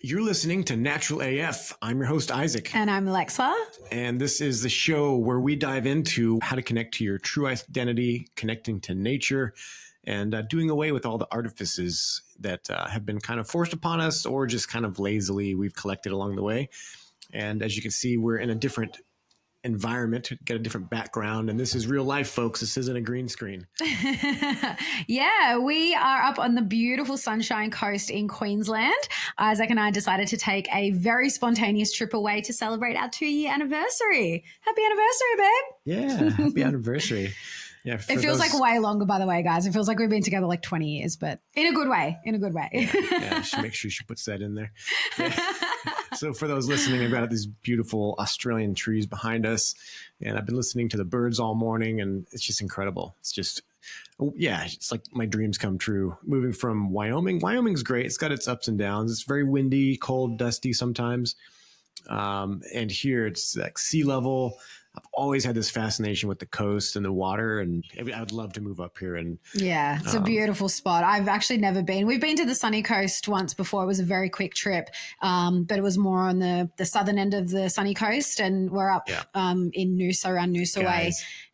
You're listening to Natural AF. I'm your host, Isaac. And I'm Alexa. And this is the show where we dive into how to connect to your true identity, connecting to nature, and doing away with all the artifices that have been kind of forced upon us or just kind of lazily we've collected along the way. And as you can see, we're in a different environment, get a different background, and this is real life, folks. This isn't a green screen. Yeah, we are up on the beautiful Sunshine Coast in Queensland. Isaac and I decided to take a very spontaneous trip away to celebrate our 2-year anniversary. Happy anniversary, babe. Yeah, happy anniversary. Yeah, it feels like way longer, by the way, guys. It feels like we've been together like 20 years, but in a good way, Yeah, make sure she puts that in there. Yeah. So for those listening, I've got these beautiful Australian trees behind us, and I've been listening to the birds all morning, and it's just incredible. It's just, it's like my dreams come true. Moving from Wyoming. Wyoming's great. It's got its ups and downs. It's very windy, cold, dusty sometimes. And here it's like sea level. I've always had this fascination with the coast and the water, and I'd love to move up here. And yeah, it's a beautiful spot. I've actually never been. We've been to the sunny coast once before. It was a very quick trip, but it was more on the southern end of the sunny coast, and we're up in Noosa, around Noosa Way.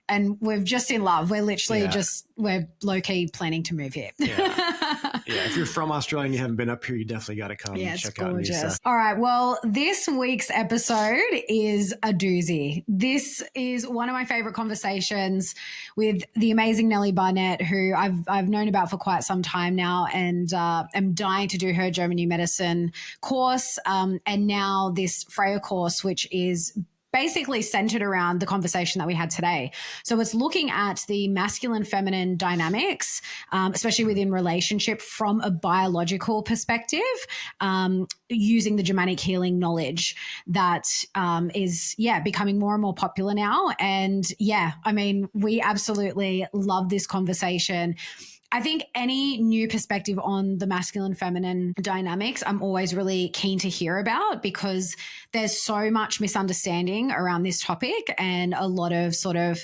And we're just in love. We're literally we're low-key planning to move here. Yeah, if you're from Australia and you haven't been up here, you definitely got to come and check out Noosa. All right, well, this week's episode is a doozy. This is one of my favorite conversations with the amazing Nellie Barnett, who I've known about for quite some time now, and am dying to do her Germanic medicine course, and now this Freya course, which is basically centered around the conversation that we had today. So it's looking at the masculine feminine dynamics, especially within relationship from a biological perspective, using the Germanic healing knowledge that is becoming more and more popular now. And I mean, we absolutely love this conversation. I think any new perspective on the masculine feminine dynamics, I'm always really keen to hear about, because there's so much misunderstanding around this topic and a lot of sort of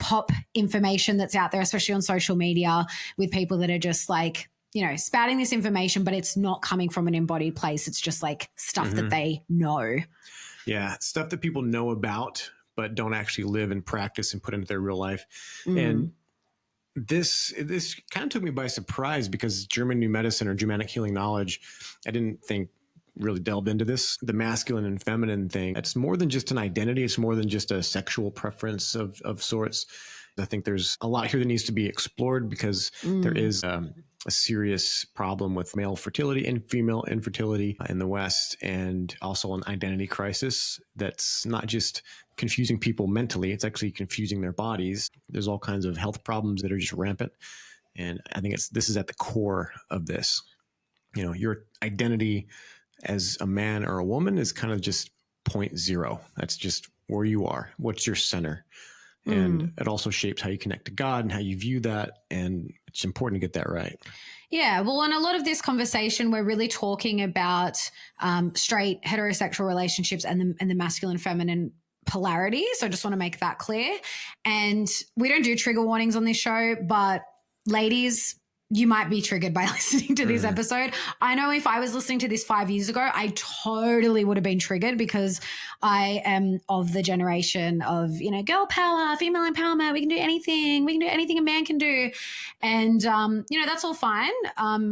pop information that's out there, especially on social media, with people that are just like, spouting this information, but it's not coming from an embodied place. It's just like stuff that they know. Yeah, stuff that people know about, but don't actually live and practice and put into their real life. And this kind of took me by surprise, because German medicine or Germanic healing knowledge, I didn't think really delved into this. The masculine and feminine thing, it's more than just an identity. It's more than just a sexual preference of sorts. I think there's a lot here that needs to be explored, because there is a serious problem with male fertility and female infertility in the West, and also an identity crisis that's not just confusing people mentally, it's actually confusing their bodies. There's all kinds of health problems that are just rampant. And I think this is at the core of this. Your identity as a man or a woman is kind of just 0.0. That's just where you are. What's your center? And it also shapes how you connect to God and how you view that. And it's important to get that right. Yeah, well, in a lot of this conversation, we're really talking about straight heterosexual relationships and the masculine feminine polarity. So I just want to make that clear. And we don't do trigger warnings on this show, but ladies, you might be triggered by listening to this episode. I know if I was listening to this 5 years ago, I totally would have been triggered, because I am of the generation of, girl power, female empowerment. We can do anything. We can do anything a man can do. And, that's all fine.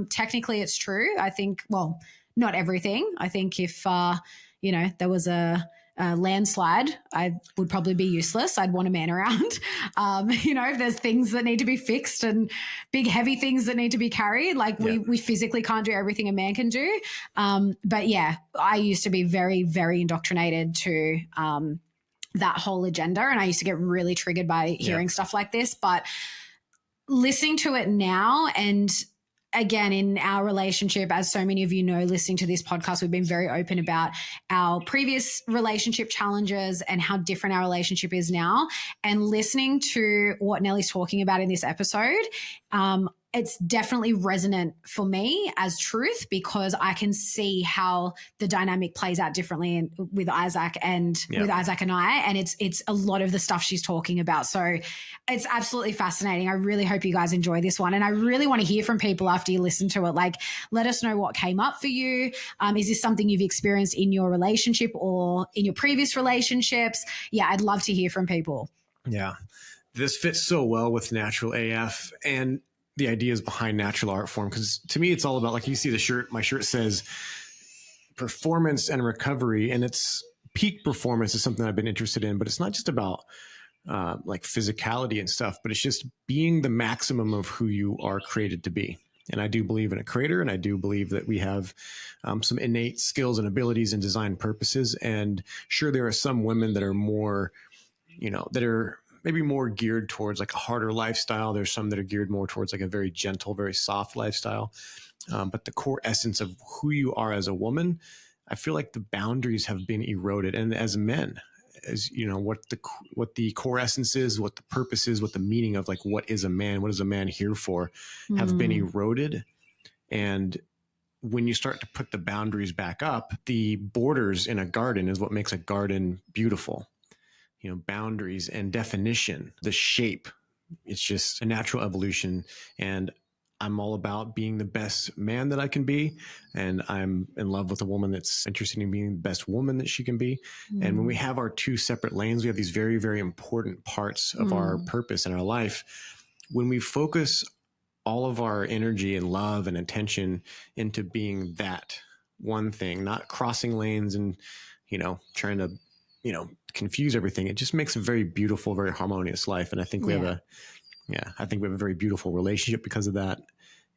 Technically it's true. I think, well, not everything. I think if, there was a landslide, I would probably be useless. I'd want a man around. If there's things that need to be fixed and big heavy things that need to be carried, like we physically can't do everything a man can do. But yeah, I used to be very, very indoctrinated to that whole agenda, and I used to get really triggered by hearing stuff like this. But listening to it now, and again, in our relationship, as so many of you know, listening to this podcast, we've been very open about our previous relationship challenges and how different our relationship is now. And listening to what Nellie's talking about in this episode, it's definitely resonant for me as truth, because I can see how the dynamic plays out differently with Isaac and with Isaac and I. And it's a lot of the stuff she's talking about. So it's absolutely fascinating. I really hope you guys enjoy this one. And I really want to hear from people after you listen to it. Like, let us know what came up for you. Is this something you've experienced in your relationship or in your previous relationships? Yeah, I'd love to hear from people. Yeah. This fits so well with Natural AF and the ideas behind natural art form. Because to me, it's all about, like, you see the shirt, my shirt says performance and recovery, and it's peak performance is something I've been interested in, but it's not just about like physicality and stuff, but it's just being the maximum of who you are created to be. And I do believe in a creator, and I do believe that we have some innate skills and abilities and design purposes. And sure, there are some women that are more, that are maybe more geared towards like a harder lifestyle. There's some that are geared more towards like a very gentle, very soft lifestyle. But the core essence of who you are as a woman, I feel like the boundaries have been eroded. And as men, as what the core essence is, what the purpose is, what the meaning of like, what is a man here for, have been eroded. And when you start to put the boundaries back up, the borders in a garden is what makes a garden beautiful. Boundaries and definition, the shape, it's just a natural evolution. And I'm all about being the best man that I can be. And I'm in love with a woman that's interested in being the best woman that she can be. And when we have our two separate lanes, we have these very, very important parts of our purpose in our life. When we focus all of our energy and love and attention into being that one thing, not crossing lanes and, trying to, confuse everything, it just makes a very beautiful, very harmonious life. And I think we have a very beautiful relationship because of that.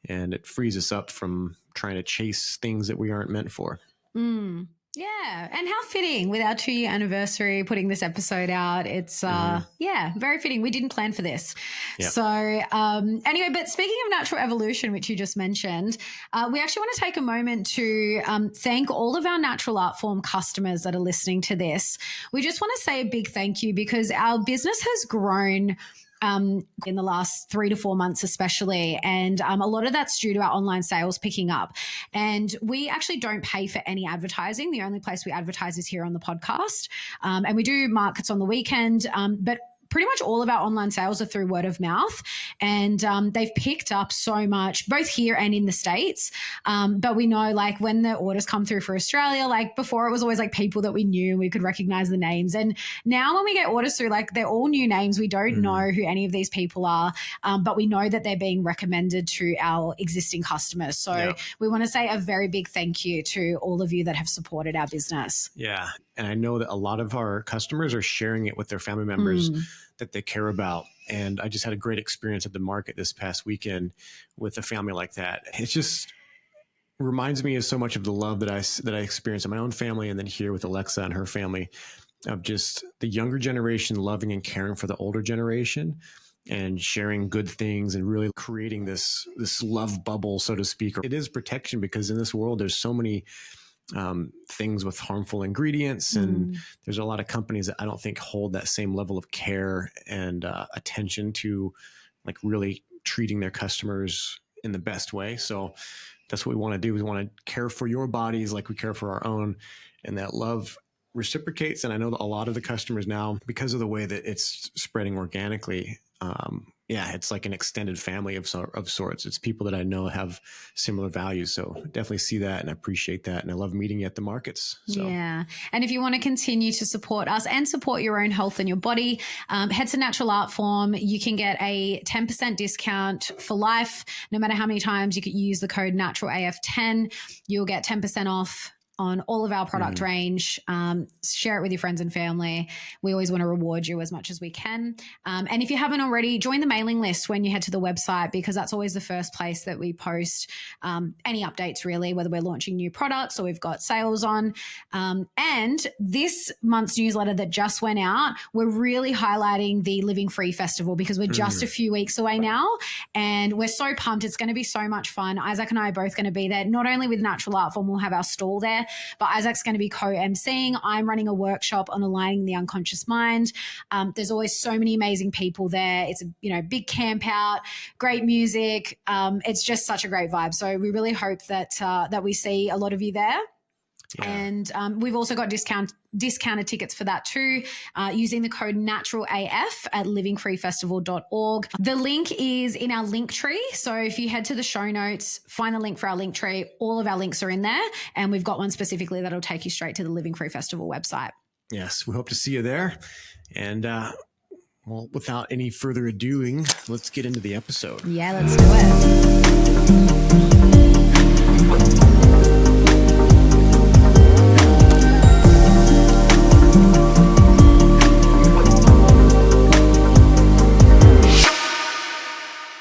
And it frees us up from trying to chase things that we aren't meant for. Yeah. And how fitting with our 2-year anniversary, putting this episode out. It's, very fitting. We didn't plan for this. Yep. So anyway, but speaking of natural evolution, which you just mentioned, we actually want to take a moment to thank all of our natural art form customers that are listening to this. We just want to say a big thank you, because our business has grown in the last 3 to 4 months especially. And a lot of that's due to our online sales picking up. And we actually don't pay for any advertising. The only place we advertise is here on the podcast. And we do markets on the weekend, but pretty much all of our online sales are through word of mouth, and they've picked up so much, both here and in the States. But we know, like, when the orders come through for Australia, like before it was always like people that we knew and we could recognize the names. And now when we get orders through, like, they're all new names. We don't know who any of these people are, but we know that they're being recommended to our existing customers. So we want to say a very big thank you to all of you that have supported our business. Yeah. And I know that a lot of our customers are sharing it with their family members that they care about. And I just had a great experience at the market this past weekend with a family like that. It just reminds me of so much of the love that I experienced in my own family, and then here with Alexa and her family, of just the younger generation loving and caring for the older generation and sharing good things and really creating this love bubble, so to speak. It is protection, because in this world, there's so many things with harmful ingredients, and there's a lot of companies that I don't think hold that same level of care and attention to, like, really treating their customers in the best way. So that's what we want to do. We want to care for your bodies like we care for our own, and that love reciprocates. And I know that a lot of the customers now, because of the way that it's spreading organically, it's like an extended family of sorts. It's people that I know have similar values. So definitely see that and appreciate that. And I love meeting you at the markets. So. Yeah. And if you want to continue to support us and support your own health and your body, head to Natural Art Form. You can get a 10% discount for life. No matter how many times you could use the code NaturalAF10, you'll get 10% off on all of our product range. Share it with your friends and family. We always want to reward you as much as we can. And if you haven't already, join the mailing list when you head to the website, because that's always the first place that we post any updates, really, whether we're launching new products or we've got sales on. And this month's newsletter that just went out, we're really highlighting the Living Free Festival, because we're just a few weeks away now, and we're so pumped. It's going to be so much fun. Isaac and I are both going to be there, not only with Natural Art Form, we'll have our stall there, there. But Isaac's going to be co-emceeing. I'm running a workshop on aligning the unconscious mind. There's always so many amazing people there. It's a big camp out, great music. It's just such a great vibe. So we really hope that we see a lot of you there. Yeah. And we've also got discounted tickets for that too, using the code NATURALAF at livingfreefestival.org. The link is in our link tree. So if you head to the show notes, find the link for our link tree. All of our links are in there. And we've got one specifically that'll take you straight to the Living Free Festival website. Yes, we hope to see you there. And well, without any further adoing, let's get into the episode. Yeah, let's do it.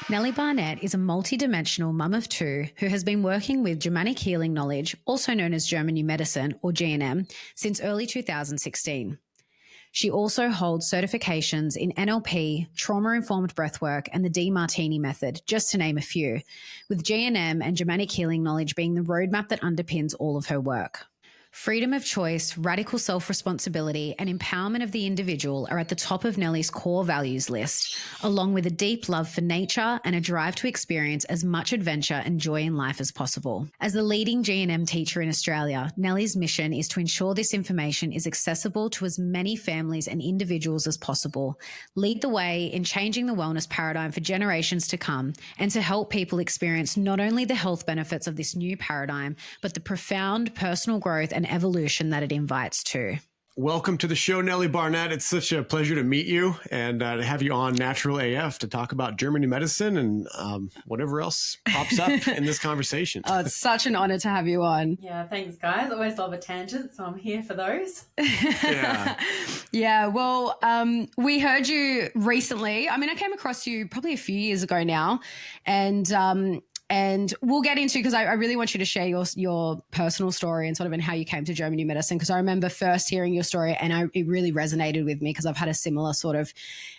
Nellie Barnett is a multidimensional mum of two who has been working with Germanic Healing Knowledge, also known as German New Medicine or GNM, since early 2016. She also holds certifications in NLP, trauma-informed breathwork, and the Demartini method, just to name a few, with GNM and Germanic Healing Knowledge being the roadmap that underpins all of her work. Freedom of choice, radical self-responsibility, and empowerment of the individual are at the top of Nellie's core values list, along with a deep love for nature and a drive to experience as much adventure and joy in life as possible. As the leading GNM teacher in Australia, Nellie's mission is to ensure this information is accessible to as many families and individuals as possible, lead the way in changing the wellness paradigm for generations to come, and to help people experience not only the health benefits of this new paradigm, but the profound personal growth and evolution that it invites to. Welcome to the show, Nellie Barnett. It's such a pleasure to meet you and to have you on Natural AF to talk about German medicine and whatever else pops up in this conversation. Oh, it's such an honor to have you on. Yeah, thanks, guys. Always love a tangent, so I'm here for those. Yeah, well, we heard you recently. I mean, I came across you probably a few years ago now, and we'll get into, because I really want you to share your personal story and sort of in how you came to German New Medicine, because I remember first hearing your story and it really resonated with me because I've had a similar sort of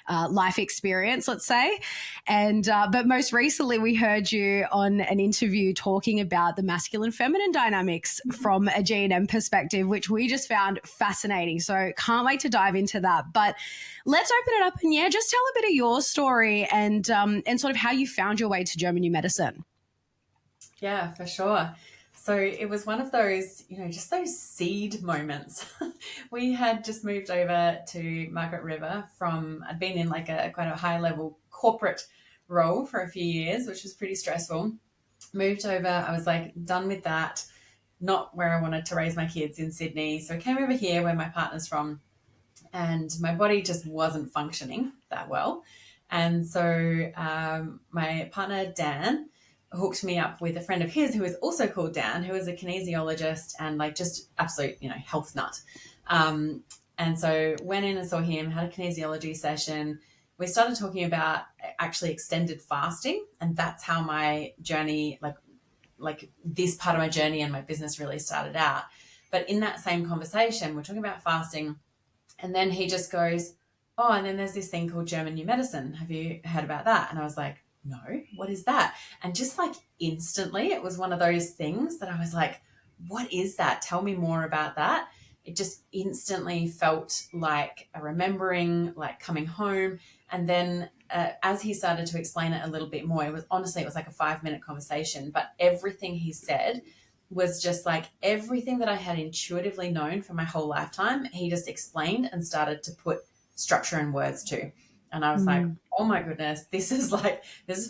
life experience, let's say. And but most recently we heard you on an interview talking about the masculine feminine dynamics from a GNM perspective, which we just found fascinating. So can't wait to dive into that. But let's open it up and just tell a bit of your story and sort of how you found your way to German New Medicine. Yeah, for sure. So it was one of those, just those seed moments. We had just moved over to Margaret River I'd been in like quite a high level corporate role for a few years, which was pretty stressful. Moved over, I was like done with that, not where I wanted to raise my kids in Sydney. So I came over here where my partner's from, and my body just wasn't functioning that well. And so my partner, Dan, hooked me up with a friend of his who is also called Dan, who is a kinesiologist and like just absolute, health nut. And so went in and saw him, had a kinesiology session. We started talking about actually extended fasting. And that's how my journey, like this part of my journey and my business really started out. But in that same conversation, we're talking about fasting. And then he just goes, oh, and then there's this thing called German New Medicine. Have you heard about that? And I was like, no, what is that? And just like instantly, it was one of those things that I was like, what is that? Tell me more about that. It just instantly felt like a remembering, like coming home. And then as he started to explain it a little bit more, it was like a 5-minute conversation, but everything he said was just like everything that I had intuitively known for my whole lifetime. He just explained and started to put structure and words to. And I was like, oh my goodness, this is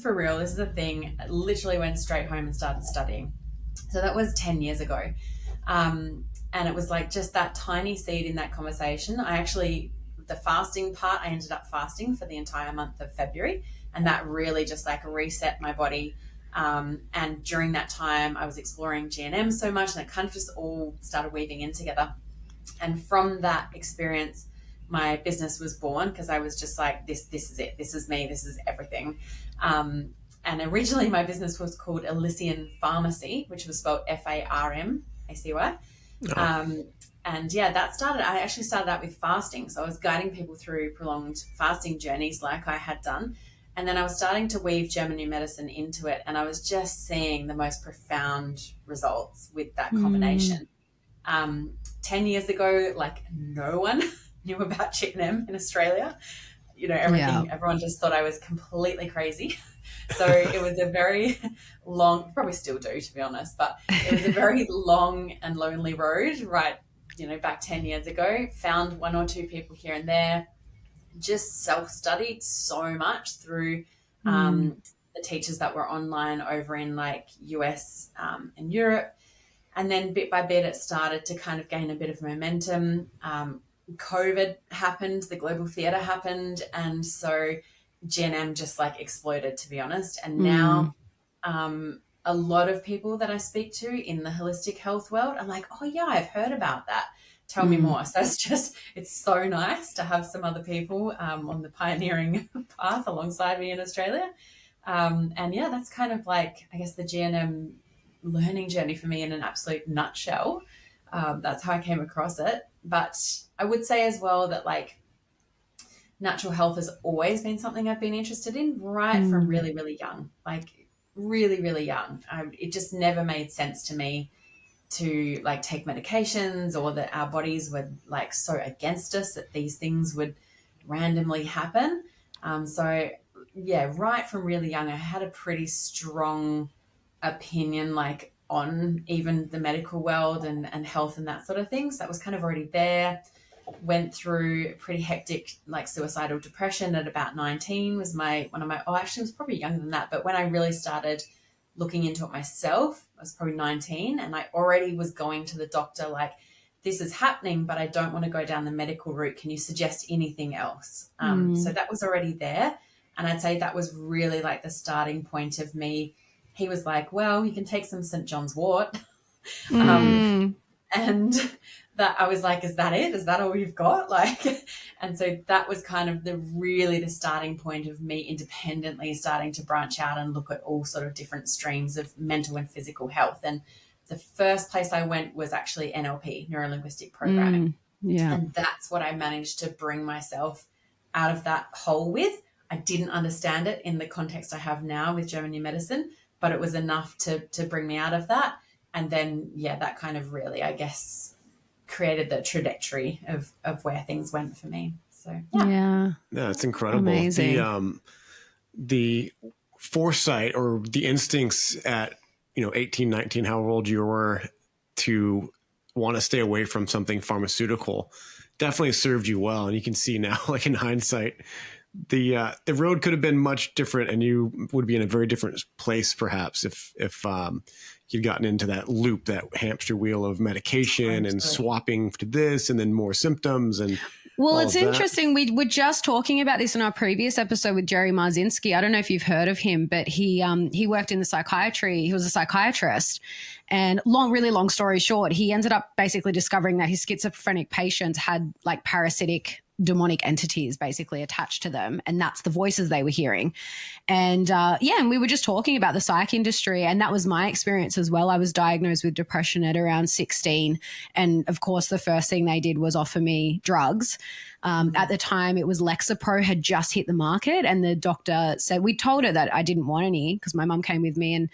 for real. This is a thing. I literally went straight home and started studying. So that was 10 years ago. And it was like just that tiny seed in that conversation. The fasting part, I ended up fasting for the entire month of February. And that really just like reset my body. And during that time, I was exploring GNM so much, and it kind of just all started weaving in together. And from that experience, my business was born, because I was just like, this is it. This is me. This is everything. And originally my business was called Elysian Pharmacy, which was spelled Pharmacy. Oh. And I actually started out with fasting. So I was guiding people through prolonged fasting journeys like I had done. And then I was starting to weave German New Medicine into it. And I was just seeing the most profound results with that combination. 10 years ago, like no one knew about GNM in Australia. You know, everyone just thought I was completely crazy. So it was a very long, probably still do, to be honest, but it was a very long and lonely road, right? You know, back 10 years ago, found one or two people here and there, just self-studied so much through the teachers that were online over in like US and Europe. And then bit by bit, it started to kind of gain a bit of momentum. COVID happened, the global theatre happened, and so GNM just like exploded, to be honest. And now a lot of people that I speak to in the holistic health world, I'm like, oh yeah, I've heard about that. Tell me more. So it's so nice to have some other people on the pioneering path alongside me in Australia. And yeah, that's kind of like, I guess, the GNM learning journey for me in an absolute nutshell. That's how I came across it. But I would say as well that like natural health has always been something I've been interested in right from really, really young, like really, really young. It just never made sense to me to like take medications, or that our bodies were like so against us that these things would randomly happen. So yeah, right from really young, I had a pretty strong opinion like on even the medical world and health and that sort of thing. So that was kind of already there. Went through pretty hectic like suicidal depression at about 19 was actually it was probably younger than that, but when I really started looking into it myself, I was probably 19, and I already was going to the doctor like, this is happening, but I don't want to go down the medical route. Can you suggest anything else? So that was already there. And I'd say that was really like the starting point of me. He was like, well, you can take some St. John's wort. And that I was like, is that it? Is that all you've got? Like, and so that was kind of the starting point of me independently starting to branch out and look at all sort of different streams of mental and physical health. And the first place I went was actually NLP, neuro-linguistic programming. And that's what I managed to bring myself out of that hole with. I didn't understand it in the context I have now with German new medicine, but it was enough to bring me out of that. And then, yeah, that kind of really, I guess, created the trajectory of where things went for me. So, yeah, it's incredible. Amazing. The foresight or the instincts at, 18, 19, however old you were, to want to stay away from something pharmaceutical definitely served you well. And you can see now, like in hindsight, the road could have been much different, and you would be in a very different place perhaps if you'd gotten into that loop, that hamster wheel of medication and swapping to this and then more symptoms. And well, it's interesting. We were just talking about this in our previous episode with Jerry Marzinski. I don't know if you've heard of him, but he worked in the psychiatry. He was a psychiatrist, and really long story short, he ended up basically discovering that his schizophrenic patients had like parasitic demonic entities basically attached to them, and that's the voices they were hearing. And and we were just talking about the psych industry, and that was my experience as well. I was diagnosed with depression at around 16, and of course the first thing they did was offer me drugs. At the time it was Lexapro had just hit the market, and the doctor said, we told her that I didn't want any because my mum came with me, and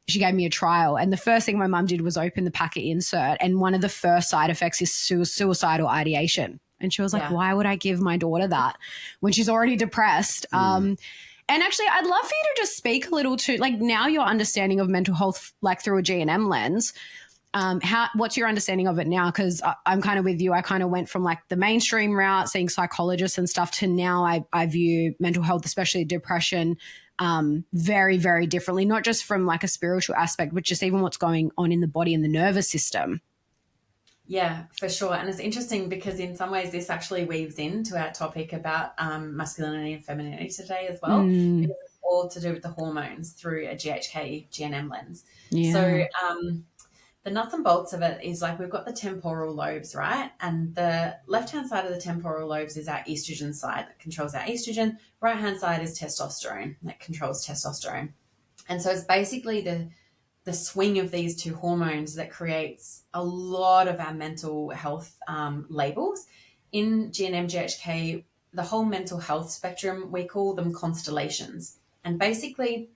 she gave me a trial. And the first thing my mum did was open the packet insert, and one of the first side effects is suicidal ideation. And she was like, why would I give my daughter that when she's already depressed? And actually, I'd love for you to just speak a little to, like, now your understanding of mental health, like through a GNM lens. What's your understanding of it now? Because I'm kind of with you. I kind of went from like the mainstream route, seeing psychologists and stuff, to now I view mental health, especially depression, very, very differently, not just from like a spiritual aspect, but just even what's going on in the body and the nervous system. Yeah, for sure. And it's interesting because in some ways this actually weaves into our topic about masculinity and femininity today as well. Because it's all to do with the hormones through a GNM lens. Yeah. So the nuts and bolts of it is like we've got the temporal lobes, right? And the left-hand side of the temporal lobes is our estrogen side that controls our estrogen. Right-hand side is testosterone that controls testosterone. And so it's basically the swing of these two hormones that creates a lot of our mental health labels. In GNM GHK, the whole mental health spectrum, we call them constellations. And basically,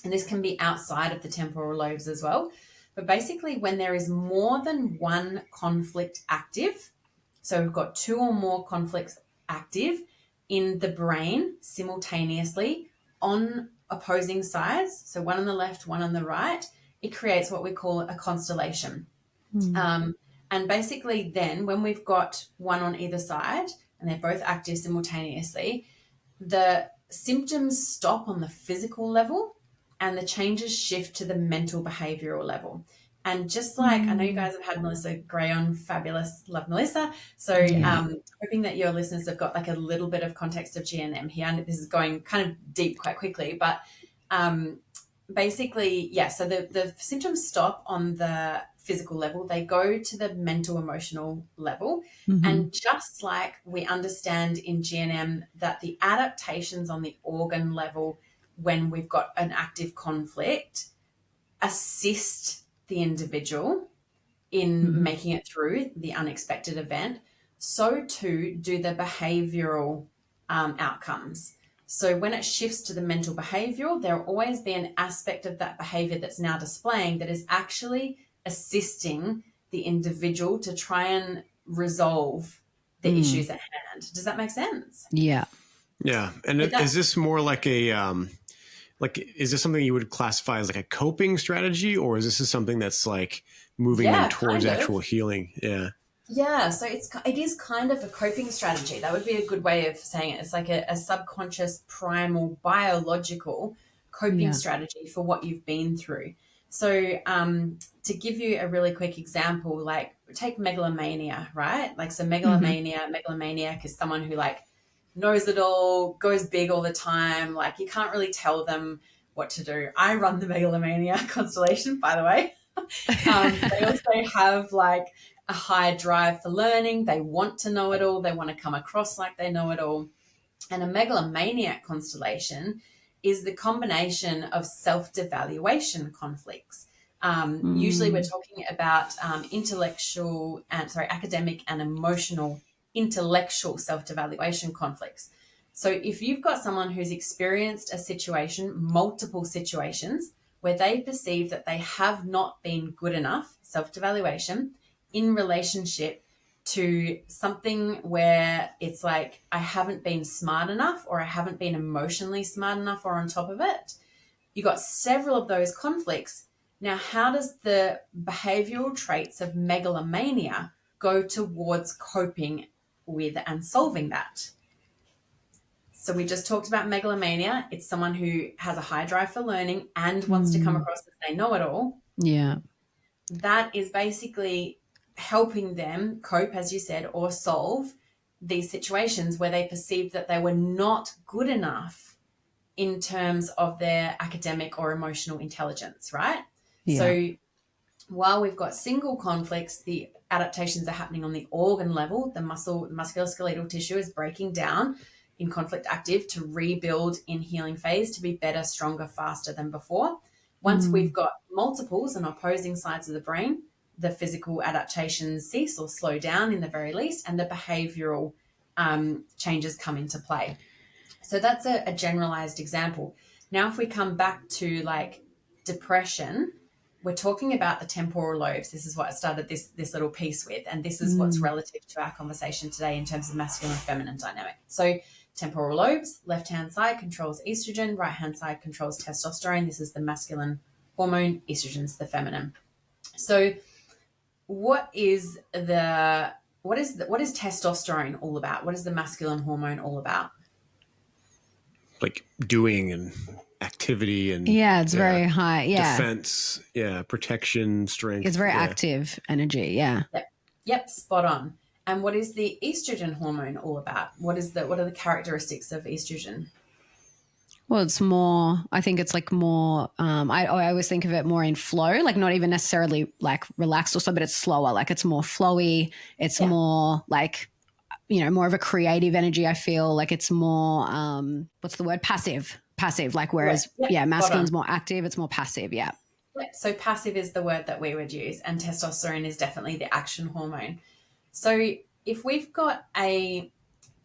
and this can be outside of the temporal lobes as well. But basically, when there is more than one conflict active, so we've got two or more conflicts active in the brain simultaneously on opposing sides, so one on the left, one on the right, it creates what we call a constellation. And basically then when we've got one on either side and they're both active simultaneously, the symptoms stop on the physical level and the changes shift to the mental behavioral level. And just like I know you guys have had Melissa Gray on, fabulous, love Melissa. So hoping that your listeners have got like a little bit of context of GNM here. And this is going kind of deep quite quickly, but basically, yeah, so the symptoms stop on the physical level, they go to the mental emotional level. And just like we understand in GNM that the adaptations on the organ level when we've got an active conflict assist the individual in making it through the unexpected event, so too do the behavioral outcomes. So when it shifts to the mental behavioral, there will always be an aspect of that behavior that's now displaying that is actually assisting the individual to try and resolve the issues at hand. Does that make sense? Yeah. Yeah. And is this more like a, is this something you would classify as like a coping strategy, or is this something that's like moving them towards actual healing? Yeah. Yeah, so it is kind of a coping strategy. That would be a good way of saying it. It's like a subconscious, primal, biological coping strategy for what you've been through. So to give you a really quick example, like take megalomania, right? Like so megalomaniac is someone who like knows it all, goes big all the time. Like you can't really tell them what to do. I run the megalomania constellation, by the way. They also have like a high drive for learning. They want to know it all. They want to come across like they know it all. And a megalomaniac constellation is the combination of self-devaluation conflicts. Usually we're talking about academic and emotional intellectual self-devaluation conflicts. So if you've got someone who's experienced a situation, multiple situations, where they perceive that they have not been good enough, self-devaluation, in relationship to something where it's like, I haven't been smart enough, or I haven't been emotionally smart enough or on top of it. You got several of those conflicts. Now, how does the behavioral traits of megalomania go towards coping with and solving that? So we just talked about megalomania. It's someone who has a high drive for learning and wants to come across as they know it all. Yeah. That is basically helping them cope, as you said, or solve these situations where they perceived that they were not good enough in terms of their academic or emotional intelligence, right? Yeah. So while we've got single conflicts, the adaptations are happening on the organ level. The musculoskeletal tissue is breaking down in conflict active to rebuild in healing phase to be better, stronger, faster than before. Once we've got multiples on opposing sides of the brain, the physical adaptations cease or slow down in the very least, and the behavioral changes come into play. So that's a generalized example. Now, if we come back to like depression, we're talking about the temporal lobes. This is what I started this little piece with, and this is what's relative to our conversation today in terms of masculine and feminine dynamic. So temporal lobes, left-hand side controls estrogen, right-hand side controls testosterone. This is the masculine hormone, estrogen's the feminine. So what is testosterone all about? What is the masculine hormone all about? Like doing and activity and it's very high. Yeah. Defense. Yeah. Protection, strength. It's very active energy. Yeah. Yep. Spot on. And what is the estrogen hormone all about? What are the characteristics of estrogen? Well, it's more, I think it's like more, I always think of it more in flow, like not even necessarily like relaxed or so, but it's slower. Like it's more flowy. It's more like, more of a creative energy. I feel like it's more, what's the word? Passive, like, whereas masculine's more active. It's more passive. Yeah. So passive is the word that we would use, and testosterone is definitely the action hormone. So if we've got a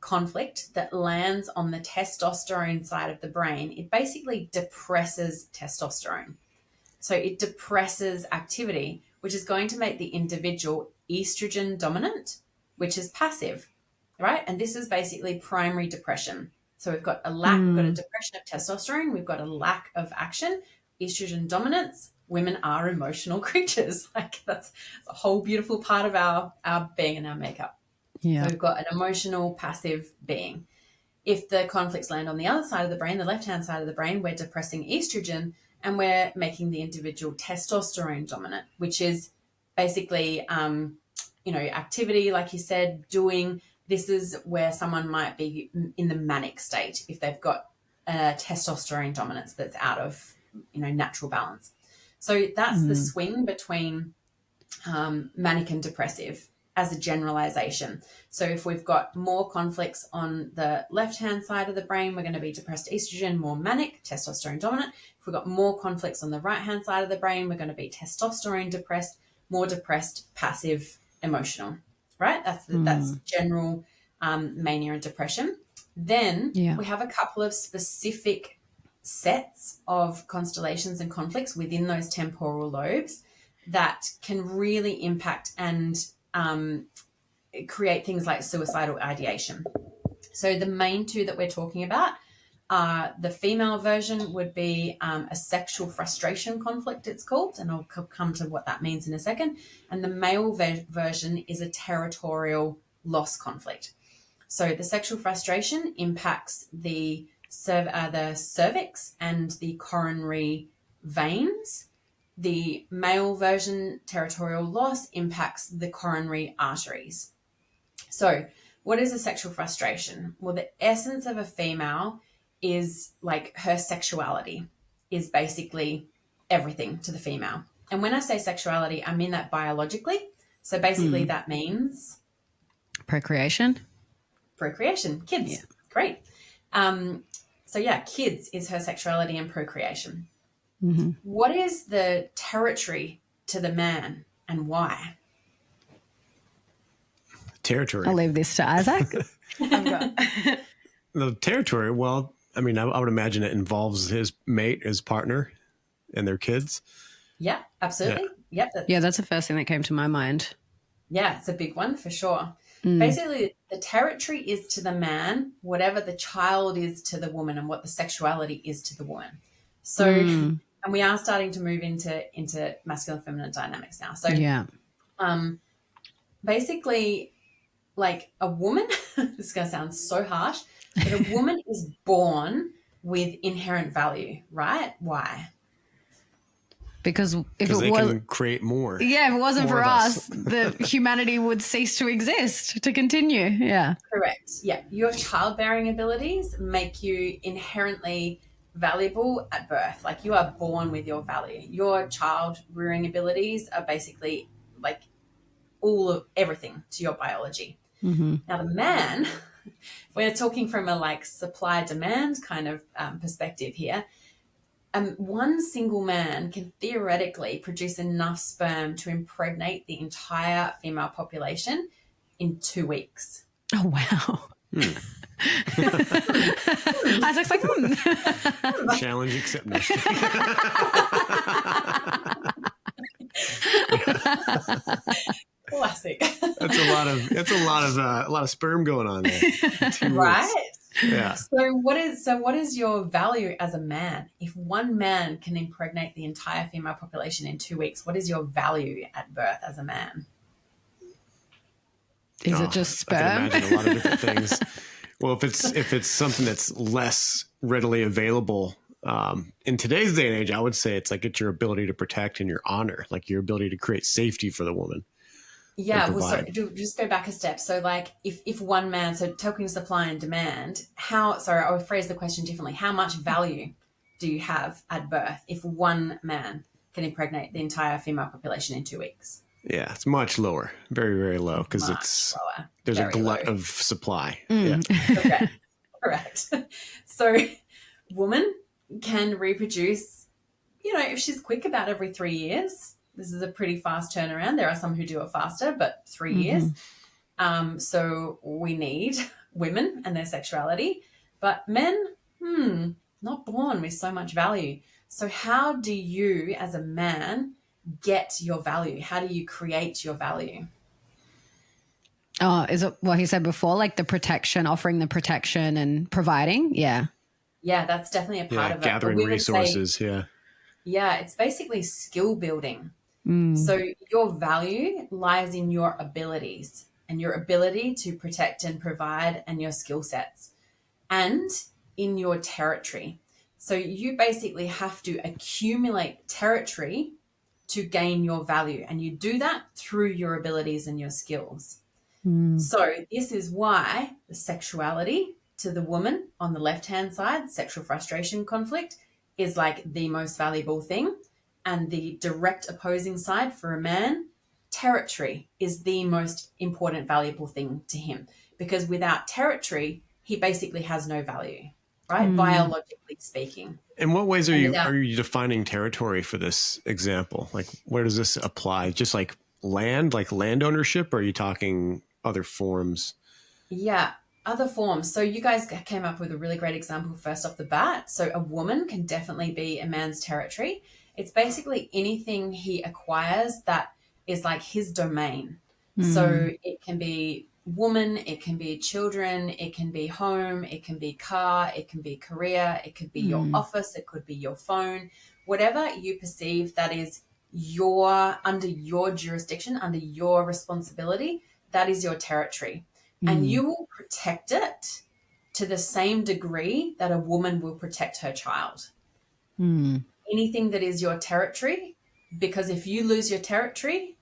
conflict that lands on the testosterone side of the brain, it basically depresses testosterone. So it depresses activity, which is going to make the individual estrogen dominant, which is passive, right? And this is basically primary depression. So we've got a lack, we've got a depression of testosterone, we've got a lack of action, estrogen dominance. Women are emotional creatures. Like that's a whole beautiful part of our being and our makeup. Yeah. So we've got an emotional, passive being. If the conflicts land on the other side of the brain, the left-hand side of the brain, we're depressing estrogen and we're making the individual testosterone dominant, which is basically, activity, like you said, doing. This is where someone might be in the manic state if they've got a testosterone dominance that's out of, natural balance. So that's the swing between manic and depressive as a generalization. So if we've got more conflicts on the left-hand side of the brain, we're going to be depressed estrogen, more manic, testosterone dominant. If we've got more conflicts on the right-hand side of the brain, we're going to be testosterone depressed, more depressed, passive, emotional, right? That's general mania and depression. Then we have a couple of specific sets of constellations and conflicts within those temporal lobes that can really impact and create things like suicidal ideation. So the main two that we're talking about are the female version would be a sexual frustration conflict, it's called, and I'll come to what that means in a second. And the male version is a territorial loss conflict. So the sexual frustration impacts the cervix and the coronary veins. The male version, territorial loss, impacts the coronary arteries. So what is a sexual frustration? Well, the essence of a female is like her sexuality is basically everything to the female. And when I say sexuality, I mean that biologically. So basically that means Procreation, kids. Yeah. Great. Kids is her sexuality and procreation. Mm-hmm. What is the territory to the man and why? Territory. I'll leave this to Isaac. The territory, well, I mean, I would imagine it involves his mate, his partner, and their kids. Yeah, absolutely. Yeah. Yep. That's the first thing that came to my mind. Yeah, it's a big one for sure. Basically, the territory is to the man, whatever the child is to the woman and what the sexuality is to the woman. So, and we are starting to move into masculine feminine dynamics now. So, basically, like a woman, this is going to sound so harsh, but a woman is born with inherent value, right? Why? Because if it they was can create more. Yeah, if it wasn't for us, the humanity would cease to exist, to continue. Yeah. Correct. Yeah. Your childbearing abilities make you inherently valuable at birth. Like you are born with your value. Your child rearing abilities are basically like all of everything to your biology. Mm-hmm. Now the man, we're talking from a like supply demand kind of perspective here. One single man can theoretically produce enough sperm to impregnate the entire female population in 2 weeks. Oh, wow. Isaac's like, Challenge accepted. Classic. That's a lot of sperm going on there. Right? Yeah. So what is your value as a man? If one man can impregnate the entire female population in 2 weeks, what is your value at birth as a man? Is it just sperm? I can imagine a lot of different things. Well, if it's something that's less readily available, in today's day and age, I would say it's like it's your ability to protect and your honor, like your ability to create safety for the woman. Yeah, well, so just go back a step. So like if one man, so talking supply and demand, I would phrase the question differently. How much value do you have at birth if one man can impregnate the entire female population in 2 weeks? Yeah, it's much lower, very, very low because there's a glut of supply. Yeah. Correct. So woman can reproduce, if she's quick, about every 3 years. This is a pretty fast turnaround. There are some who do it faster, but 3 years. So we need women and their sexuality, but men, not born with so much value. So how do you as a man get your value? How do you create your value? Oh, is it what he said before? Like the protection, offering the protection and providing? Yeah. Yeah, that's definitely a part of it. But Gathering we would say, resources. it's basically skill building. Mm. So your value lies in your abilities and your ability to protect and provide, and your skill sets, and in your territory. So you basically have to accumulate territory to gain your value, and you do that through your abilities and your skills. So this is why the sexuality to the woman on the left-hand side, sexual frustration conflict, is like the most valuable thing. And the direct opposing side for a man, territory, is the most important, valuable thing to him. Because without territory, he basically has no value, right? Biologically speaking. In what ways are you defining territory for this example? Like, where does this apply? Just like land ownership, or are you talking other forms? Yeah, other forms. So you guys came up with a really great example first off the bat. So a woman can definitely be a man's territory. It's basically anything he acquires that is like his domain. So it can be woman, it can be children, it can be home, it can be car, it can be career, it could be your office, it could be your phone, whatever you perceive that is under your jurisdiction, under your responsibility, that is your territory. And you will protect it to the same degree that a woman will protect her child. Anything that is your territory, because if you lose your territory,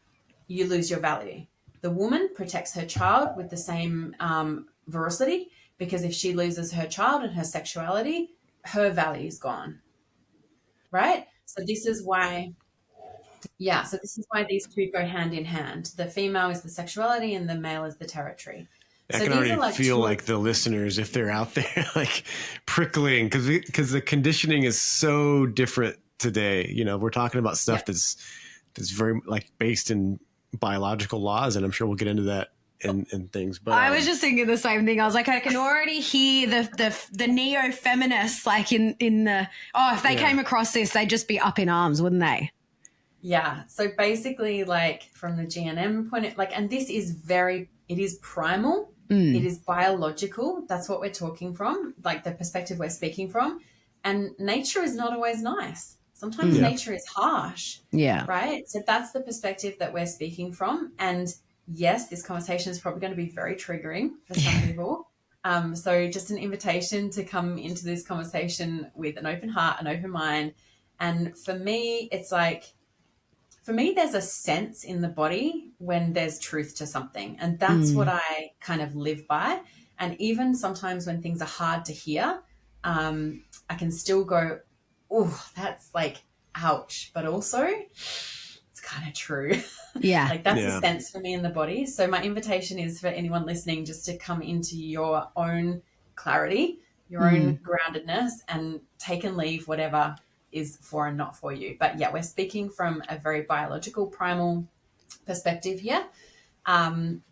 you lose your value. The woman protects her child with the same veracity, because if she loses her child and her sexuality, her value is gone. Right? So this is why these two go hand in hand. The female is the sexuality and the male is the territory. I can already feel like the listeners, if they're out there, like prickling, because the conditioning is so different today. You know, we're talking about stuff that's very like based in biological laws, and I'm sure we'll get into that and things. But I was just thinking the same thing. I was like, I can already hear the neo feminists like in the if they came across this, they'd just be up in arms, wouldn't they? Yeah. So basically, like from the GNM point, and this is it is primal. It is biological. That's what we're talking from, like the perspective we're speaking from. And nature is not always nice. Sometimes nature is harsh. Yeah. Right? So that's the perspective that we're speaking from. And yes, this conversation is probably going to be very triggering for some people. So just an invitation to come into this conversation with an open heart, an open mind. And for me, it's like, there's a sense in the body when there's truth to something. And that's what I kind of live by. And even sometimes when things are hard to hear, I can still go, oh, that's like, ouch. But also it's kind of true. Yeah. Like that's a sense for me in the body. So my invitation is for anyone listening just to come into your own clarity, your own groundedness, and take and leave whatever is for and not for you. But yeah, we're speaking from a very biological, primal perspective here. And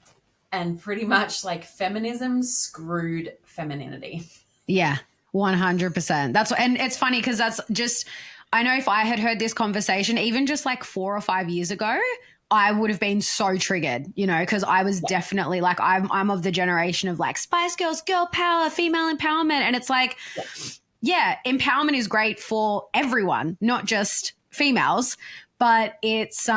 pretty much like feminism screwed femininity. Yeah, 100%. And it's funny because that's just, I know if I had heard this conversation, even just like 4 or 5 years ago, I would have been so triggered, you know, because I was definitely like, I'm of the generation of like Spice Girls, girl power, female empowerment. And it's like, yeah, empowerment is great for everyone, not just females, but it's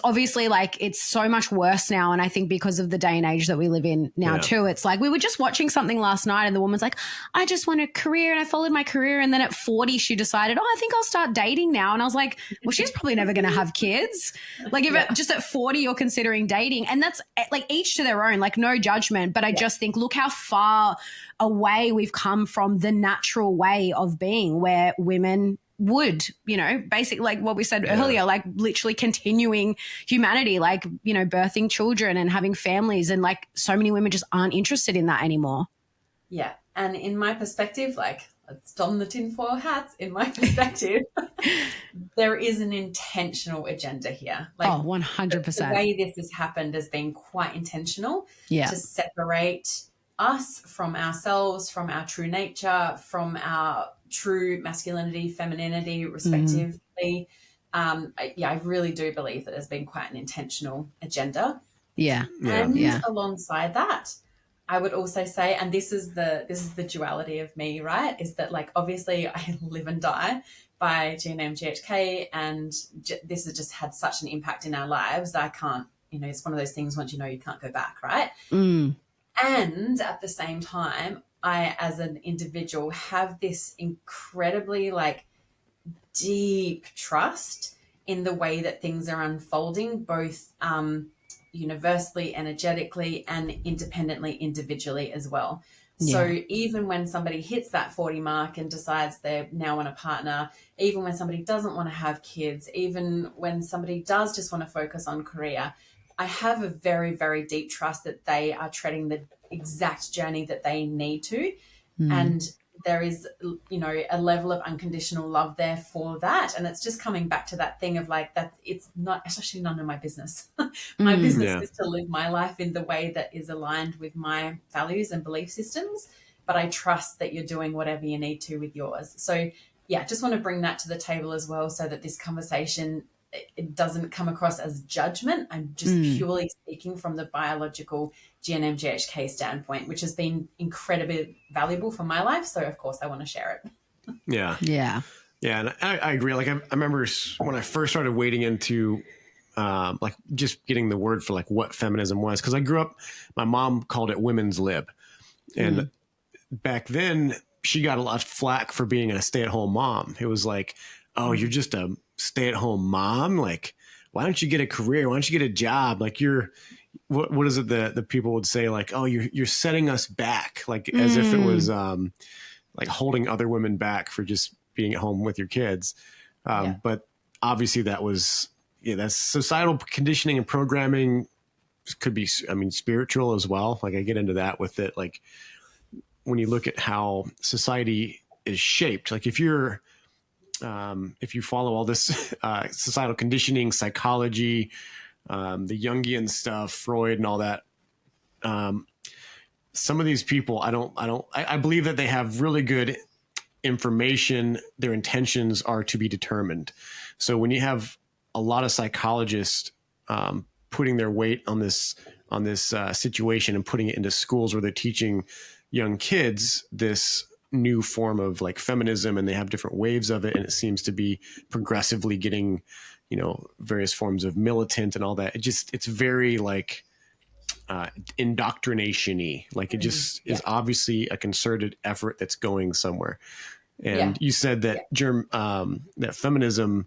obviously like it's so much worse now. And I think because of the day and age that we live in now too, it's like we were just watching something last night and the woman's like, I just want a career, and I followed my career. And then at 40, she decided, I think I'll start dating now. And I was like, well, she's probably never going to have kids. Like if just at 40, you're considering dating, and that's like each to their own, like no judgment. But I just think, look how far away we've come from the natural way of being, where women would, you know, basically like what we said earlier, like literally continuing humanity, like, you know, birthing children and having families, and like so many women just aren't interested in that anymore. Yeah. And in my perspective, like let's don the tinfoil hats, in my perspective, there is an intentional agenda here. Like 100%. The way this has happened has been quite intentional to separate us from ourselves, from our true nature, from our true masculinity, femininity, respectively. I really do believe that there's been quite an intentional agenda. Yeah. And Yeah. alongside that, I would also say, and this is the duality of me, right? Is that like, obviously I live and die by GNM GHK, and this has just had such an impact in our lives that I can't, it's one of those things, once you know, you can't go back, right? And at the same time, I, as an individual, have this incredibly like deep trust in the way that things are unfolding, both universally, energetically, and independently, individually as well. So even when somebody hits that 40 mark and decides they now want a partner, even when somebody doesn't want to have kids, even when somebody does just want to focus on career, I have a very, very deep trust that they are treading the exact journey that they need to. And there is, a level of unconditional love there for that. And it's just coming back to that thing of like, that it's actually none of my business. My business is to live my life in the way that is aligned with my values and belief systems. But I trust that you're doing whatever you need to with yours. So yeah, just want to bring that to the table as well, so that this conversation, it doesn't come across as judgment. I'm just purely speaking from the biological GNM GHK standpoint, which has been incredibly valuable for my life. So of course I want to share it. Yeah. Yeah. Yeah. And I agree. Like I remember when I first started wading into like just getting the word for like what feminism was, because I grew up, my mom called it women's lib. And back then she got a lot of flack for being a stay-at-home mom. It was like, oh, you're just a stay-at-home mom. Like, why don't you get a career? Why don't you get a job? Like what is it that the people would say? Like, oh, you're setting us back, like as if it was like holding other women back for just being at home with your kids. But obviously that's societal conditioning and programming. Could be, I mean, spiritual as well. Like I get into that with it. Like when you look at how society is shaped, like if you follow all this societal conditioning, psychology, the Jungian stuff, Freud and all that, some of these people, I believe that they have really good information. Their intentions are to be determined. So when you have a lot of psychologists putting their weight on this situation and putting it into schools where they're teaching young kids this new form of like feminism, and they have different waves of it, and it seems to be progressively getting, various forms of militant and all that. It's very like indoctrination-y. Like it just is obviously a concerted effort that's going somewhere. And you said that that feminism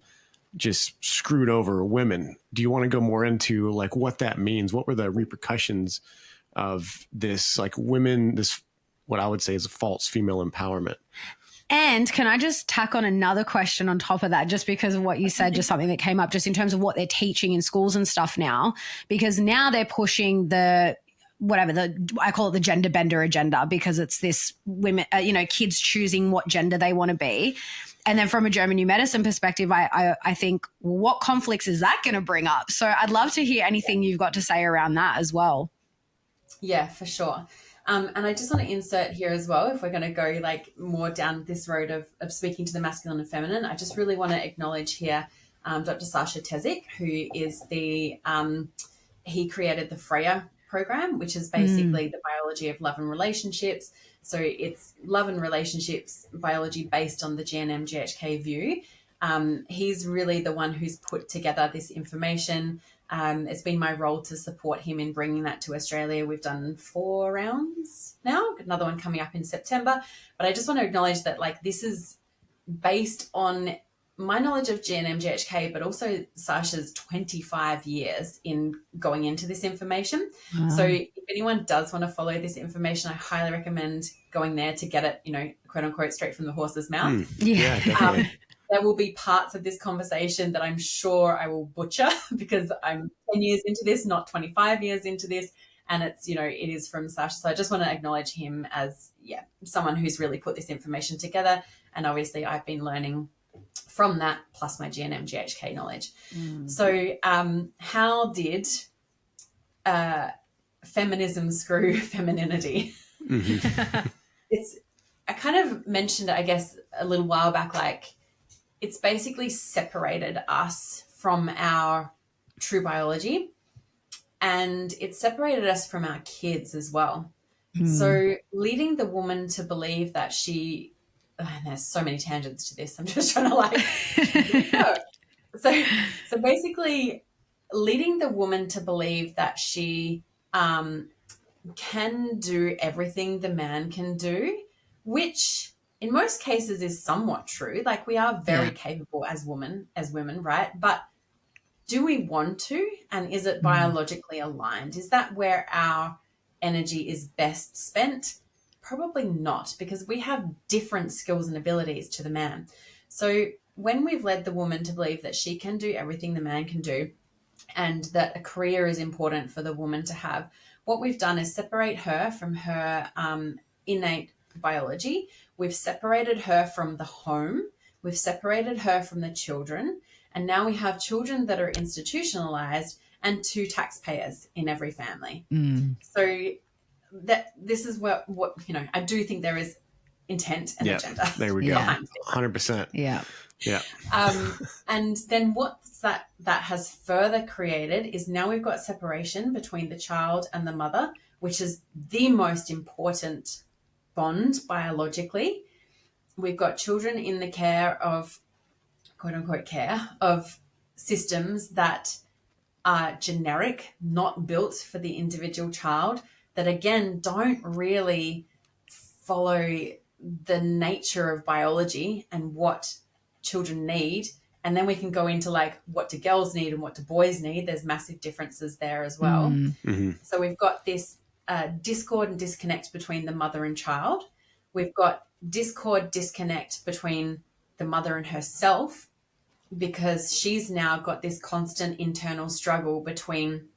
just screwed over women. Do you want to go more into like what that means? What were the repercussions of this, like women, this, what I would say is a false female empowerment? And can I just tack on another question on top of that, just because of what you said, just something that came up just in terms of what they're teaching in schools and stuff now, because now they're pushing I call it the gender bender agenda, because it's this women, kids choosing what gender they want to be. And then from a German new medicine perspective, I think, well, what conflicts is that going to bring up? So I'd love to hear anything you've got to say around that as well. Yeah, for sure. And I just want to insert here as well, if we're going to go like more down this road of speaking to the masculine and feminine, I just really want to acknowledge here Dr. Sasha Tezik, who is he created the Freya program, which is basically the biology of love and relationships. So it's love and relationships biology based on the GNM GHK view. He's really the one who's put together this information. It's been my role to support him in bringing that to Australia. We've done 4 rounds now, another one coming up in September. But I just want to acknowledge that like this is based on my knowledge of GNM GHK, but also Sasha's 25 years in going into this information. Wow. So if anyone does want to follow this information, I highly recommend going there to get it, quote unquote, straight from the horse's mouth. Yeah, definitely. There will be parts of this conversation that I'm sure I will butcher because I'm 10 years into this, not 25 years into this. And it's, it is from Sasha. So I just want to acknowledge him as, someone who's really put this information together. And obviously I've been learning from that, plus my GNM GHK knowledge. So how did feminism screw femininity? I kind of mentioned, I guess, a little while back, like it's basically separated us from our true biology, and it separated us from our kids as well. So leading the woman to believe that she, and there's so many tangents to this, I'm just trying to like, so basically leading the woman to believe that she can do everything the man can do, which in most cases is somewhat true. Like we are very capable as women, right? But do we want to? And is it biologically aligned? Is that where our energy is best spent? Probably not, because we have different skills and abilities to the man. So when we've led the woman to believe that she can do everything the man can do, and that a career is important for the woman to have, what we've done is separate her from her innate biology. We've separated her from the home. We've separated her from the children. And now we have children that are institutionalized and 2 taxpayers in every family. So that this is what you know, I do think there is intent and agenda. There we go. 100%. Yeah. Yeah. And then what that has further created is now we've got separation between the child and the mother, which is the most important bond biologically. We've got children in the care of, quote unquote, care of systems that are generic, not built for the individual child, that again don't really follow the nature of biology and what children need. And then we can go into like, what do girls need and what do boys need? There's massive differences there as well. So we've got this discord and disconnect between the mother and child. We've got discord, disconnect between the mother and herself, because she's now got this constant internal struggle between,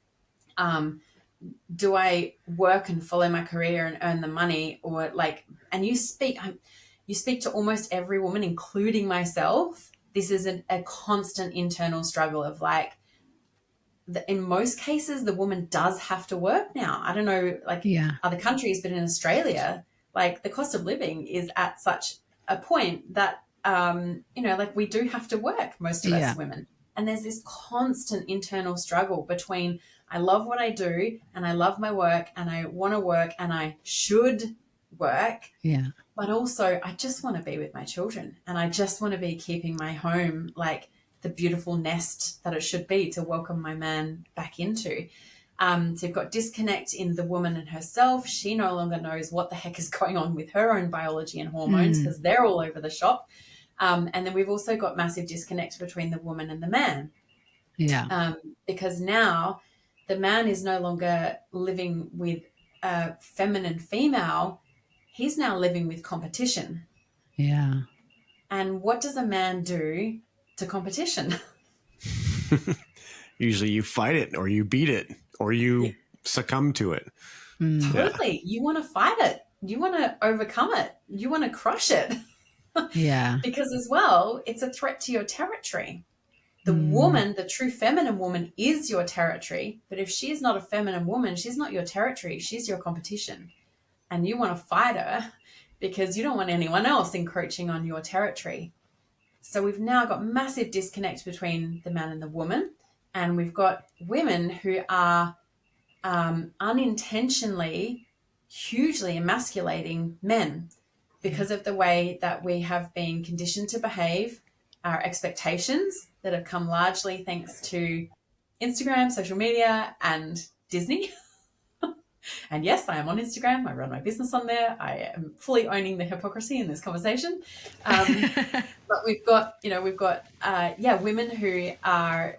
do I work and follow my career and earn the money, or like, and you speak to almost every woman, including myself. This is a constant internal struggle of like, in most cases, the woman does have to work now. I don't know, like other countries, but in Australia, like the cost of living is at such a point that, you know, like we do have to work, most of us women. And there's this constant internal struggle between, I love what I do and I love my work and I want to work and I should work. Yeah. But also I just want to be with my children and I just want to be keeping my home like the beautiful nest that it should be to welcome my man back into. So you've got disconnect in the woman and herself. She no longer knows what the heck is going on with her own biology and hormones because they're all over the shop. And then we've also got massive disconnect between the woman and the man. Yeah. Because now the man is no longer living with a feminine female. He's now living with competition. Yeah. And what does a man do to competition? Usually you fight it or you beat it or you succumb to it. Totally. You want to fight it. You want to overcome it. You want to crush it. Yeah. Because as well, it's a threat to your territory. The woman, the true feminine woman, is your territory. But if she is not a feminine woman, she's not your territory. She's your competition. And you want to fight her because you don't want anyone else encroaching on your territory. So we've now got massive disconnect between the man and the woman. And we've got women who are unintentionally hugely emasculating men because of the way that we have been conditioned to behave, our expectations that have come largely thanks to Instagram, social media, and Disney. And yes, I am on Instagram. I run my business on there. I am fully owning the hypocrisy in this conversation. But we've got women who are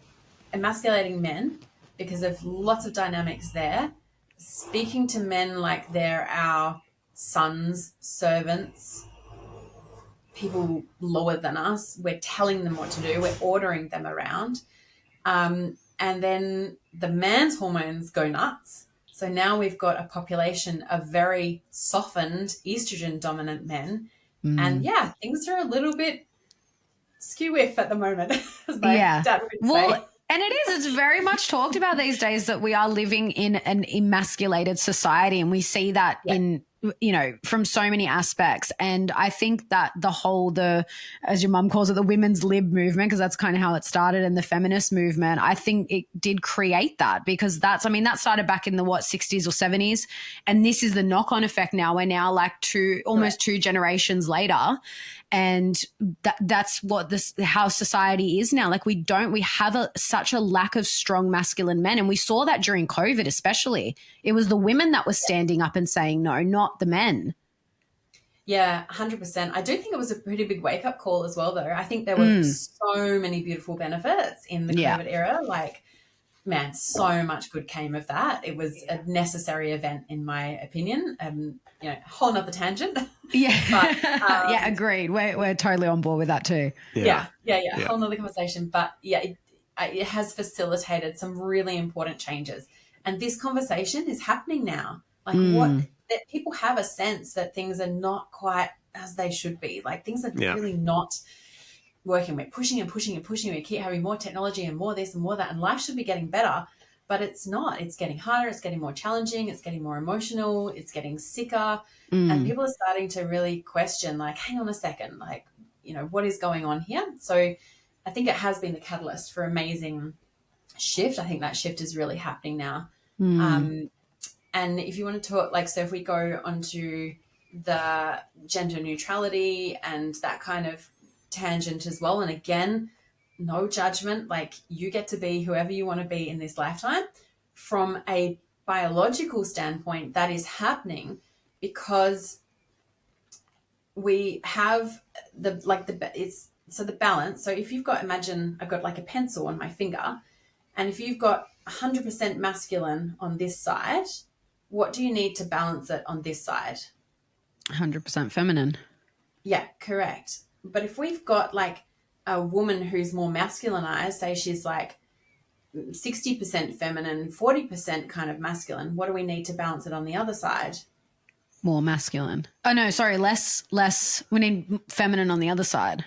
emasculating men because of lots of dynamics there, speaking to men like they're our sons, servants, people lower than us. We're telling them what to do. We're ordering them around. And then the man's hormones go nuts. So now we've got a population of very softened estrogen dominant men. And things are a little bit skew-iff at the moment, as my dad would say. And it's very much talked about these days that we are living in an emasculated society, and we see that in you know, from so many aspects. And I think that as your mum calls it, the women's lib movement, because that's kind of how it started, and the feminist movement, I think it did create that, because that started back in the 60s or 70s. And this is the knock-on effect now. We're now like almost 2 generations later. And that's what how society is now. Like we have such a lack of strong masculine men. And we saw that during COVID, especially. It was the women that were standing up and saying no, not the men. Yeah, 100%. I do think it was a pretty big wake-up call as well, though. I think there were so many beautiful benefits in the COVID era. Like, man, so much good came of that. It was a necessary event, in my opinion. You know, whole nother tangent. Yeah. But, yeah, agreed. We're totally on board with that too. Yeah. Whole nother conversation. But yeah, it has facilitated some really important changes. And this conversation is happening now. Like that people have a sense that things are not quite as they should be. Like things are really not working. We're pushing and pushing and pushing. We keep having more technology and more this and more that. And life should be getting better. But it's not. It's getting harder. It's getting more challenging. It's getting more emotional. It's getting sicker. And people are starting to really question, like, hang on a second, like, you know, what is going on here? So I think it has been the catalyst for amazing shift. I think that shift is really happening now. And if you want to talk, like, so if we go onto the gender neutrality and that kind of tangent as well, and again, no judgment, like you get to be whoever you want to be in this lifetime. From a biological standpoint, that is happening because we have the balance. So if you've got, imagine I've got like a pencil on my finger, and if you've got 100% masculine on this side, what do you need to balance it on this side? 100% feminine. Yeah, correct. But if we've got like a woman who's more masculinized, say she's like 60% feminine, 40% kind of masculine, what do we need to balance it on the other side? More masculine. Oh, no, sorry, less. We need feminine on the other side.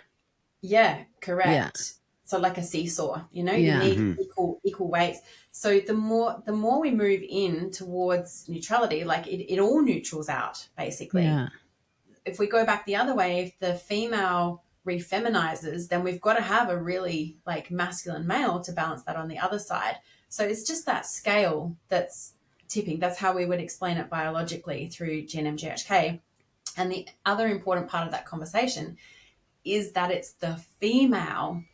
Yeah, correct. Yeah. So like a seesaw, you know, you need equal weights. So the more we move in towards neutrality, like it all neutrals out, basically. Yeah. If we go back the other way, if the female refeminizes, then we've got to have a really like masculine male to balance that on the other side. So it's just that scale that's tipping. That's how we would explain it biologically through GNM GHK. And the other important part of that conversation is that it's the female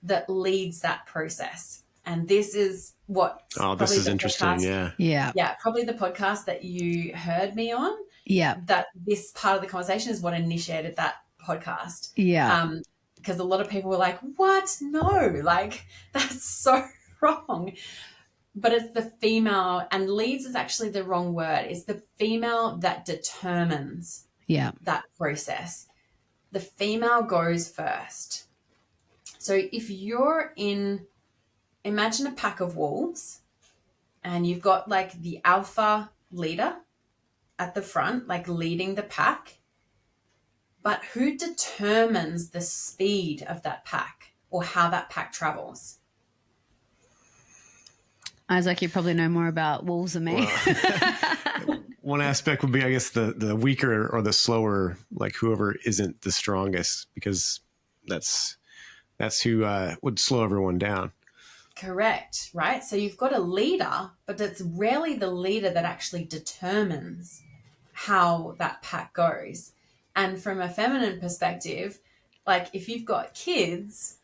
that leads that process. And this is what this is interesting. Podcast, yeah, probably the podcast that you heard me on. Yeah, that this part of the conversation is what initiated that podcast. Yeah, because a lot of people were like, "What? No, like that's so wrong." But it's the female, and leads is actually the wrong word. It's the female that determines that process. The female goes first. So if you're imagine a pack of wolves, and you've got like the alpha leader at the front, like leading the pack, but who determines the speed of that pack or how that pack travels? Isaac, you probably know more about wolves than me. Well, one aspect would be, I guess, the weaker or the slower, like whoever isn't the strongest, because that's who would slow everyone down. Correct, right? So you've got a leader, but it's rarely the leader that actually determines how that pack goes. And from a feminine perspective, like if you've got kids,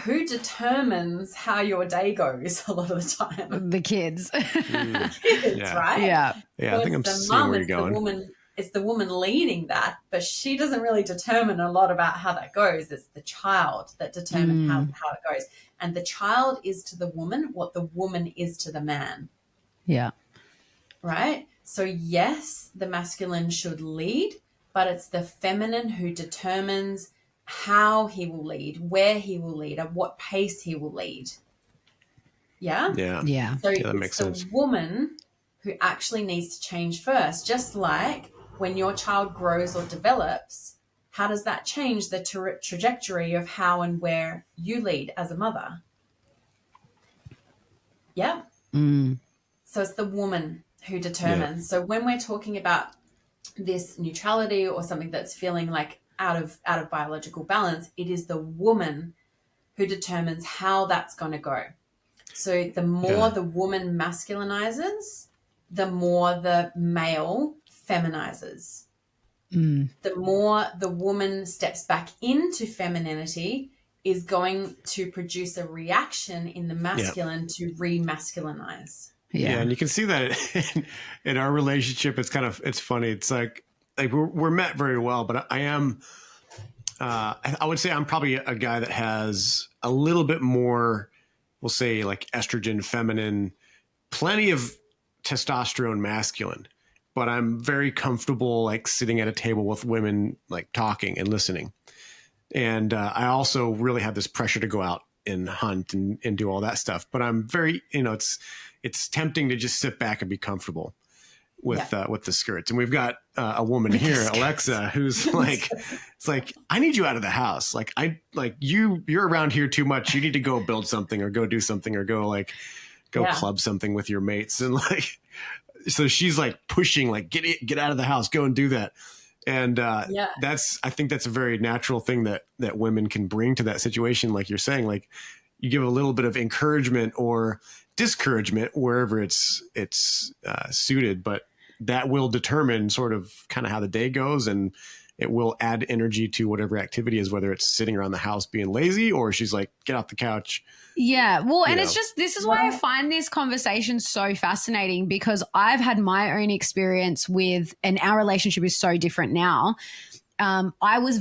who determines how your day goes a lot of the time? The kids. Kids, right? Yeah, so I think I'm seeing where you're going. It's the woman leading that, but she doesn't really determine a lot about how that goes. It's the child that determines how it goes. And the child is to the woman what the woman is to the man. Yeah. Right? So yes, the masculine should lead, but it's the feminine who determines how he will lead, where he will lead, at what pace he will lead. Yeah? Yeah. So that makes sense. The woman who actually needs to change first, just like when your child grows or develops, how does that change the trajectory of how and where you lead as a mother? Yeah. So it's the woman who determines. So when we're talking about this neutrality or something that's feeling like out of biological balance, it is the woman who determines how that's going to go. So the more the woman masculinizes, the more the male feminizes. The more the woman steps back into femininity is going to produce a reaction in the masculine to re-masculinize. Yeah. And you can see that in our relationship. It's funny. It's like we're met very well, but I am, I would say I'm probably a guy that has a little bit more, we'll say like estrogen, feminine, plenty of testosterone, masculine, but I'm very comfortable like sitting at a table with women, like talking and listening. And I also really have this pressure to go out and hunt and do all that stuff. But I'm very, it's tempting to just sit back and be comfortable with the skirts. And we've got a woman here, Alexa, who's like, it's like, I need you out of the house. Like you're around here too much. You need to go build something or go do something or go club something with your mates. And like, so she's like pushing, like, get out of the house, go and do that. And I think that's a very natural thing that women can bring to that situation. Like you're saying, like you give a little bit of encouragement or discouragement wherever it's suited, but that will determine sort of kind of how the day goes, and it will add energy to whatever activity is, whether it's sitting around the house being lazy or she's like, get off the couch. Yeah. Well, and it's just, this is why I find this conversation so fascinating, because I've had my own experience with, and our relationship is so different now. I was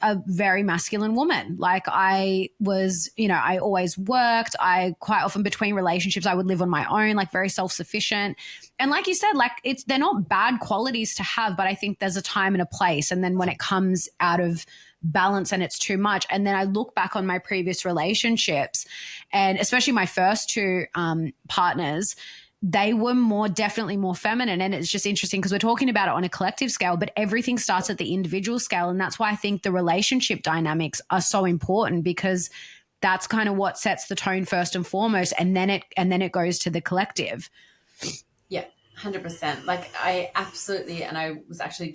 a very masculine woman. Like I was, I always worked. I quite often between relationships, I would live on my own, like very self-sufficient. And like you said, like they're not bad qualities to have, but I think there's a time and a place. And then when it comes out of balance and it's too much. And then I look back on my previous relationships, and especially my first two partners, they were definitely more feminine. And it's just interesting because we're talking about it on a collective scale, but everything starts at the individual scale. And that's why I think the relationship dynamics are so important, because that's kind of what sets the tone first and foremost. And then it goes to the collective. Yeah, 100%. Like I absolutely, and I was actually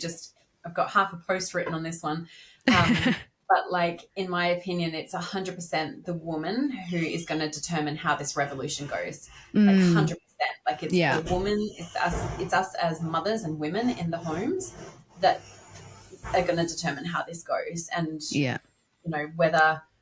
I've got half a post written on this one. But like, in my opinion, it's 100% the woman who is going to determine how this revolution goes. Like 100%. Like it's the woman, it's us as mothers and women in the homes that are going to determine how this goes. And,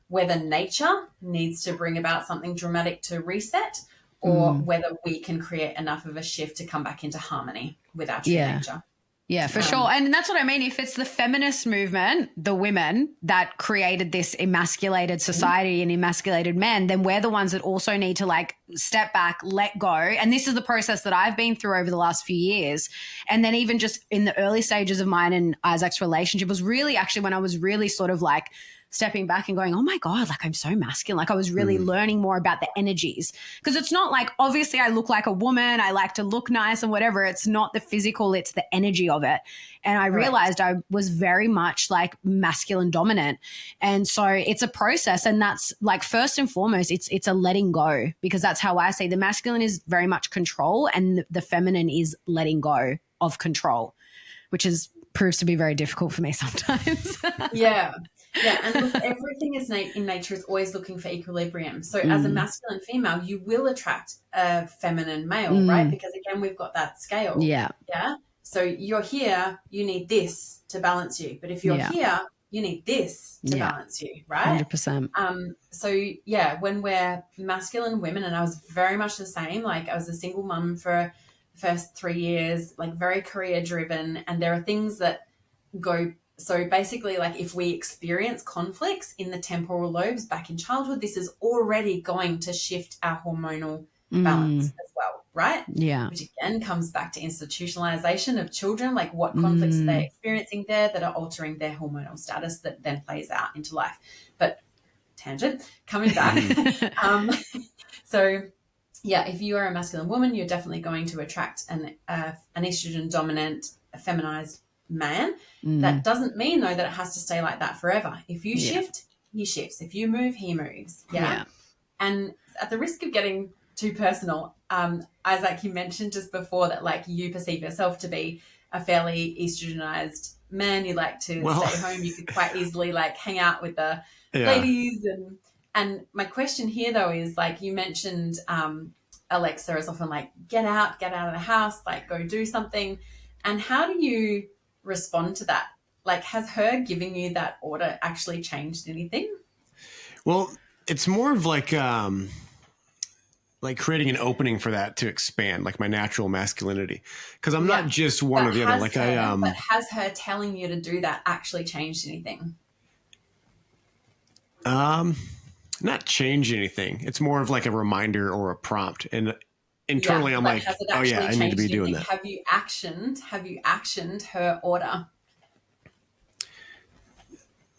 whether nature needs to bring about something dramatic to reset, or whether we can create enough of a shift to come back into harmony with our true nature. Yeah, for sure. And that's what I mean. If it's the feminist movement, the women that created this emasculated society and emasculated men, then we're the ones that also need to like step back, let go. And this is the process that I've been through over the last few years. And then even just in the early stages of mine and Isaac's relationship was really actually when I was really sort of like stepping back and going, oh my God, like I'm so masculine. Like I was really learning more about the energies, because it's not like, obviously I look like a woman. I like to look nice and whatever. It's not the physical, it's the energy of it. And I realized I was very much like masculine dominant. And so it's a process. And that's like, first and foremost, it's a letting go, because that's how I say the masculine is very much control and the feminine is letting go of control, which proves to be very difficult for me sometimes. Yeah, and look, everything in nature is always looking for equilibrium. So as a masculine female, you will attract a feminine male, right? Because again, we've got that scale. Yeah. So you're here, you need this to balance you. But if you're here, you need this to balance you, right? 100%. So when we're masculine women, and I was very much the same, like I was a single mum for the first 3 years, like very career driven. And there are things that go. So basically, like if we experience conflicts in the temporal lobes back in childhood, this is already going to shift our hormonal balance as well, right? Yeah. Which again comes back to institutionalization of children, like what conflicts are they experiencing there that are altering their hormonal status that then plays out into life. But tangent, coming back. So if you are a masculine woman, you're definitely going to attract an estrogen dominant, feminized man. That doesn't mean though that it has to stay like that forever. If you shift, he shifts. If you move, he moves. And at the risk of getting too personal, Isaac, you mentioned just before that like you perceive yourself to be a fairly estrogenized man. You like to stay home. You could quite easily like hang out with the ladies. And my question here though is like you mentioned Alexa is often like, get out of the house, like go do something. And how do you respond to that? Like, has her giving you that order actually changed anything? Well, it's more of like creating an opening for that to expand, like my natural masculinity. Because I'm not just one or the other. Like but has her telling you to do that actually changed anything? Not change anything. It's more of like a reminder or a prompt. And internally, I'm like, oh yeah, I need to be doing that. Have you actioned her order?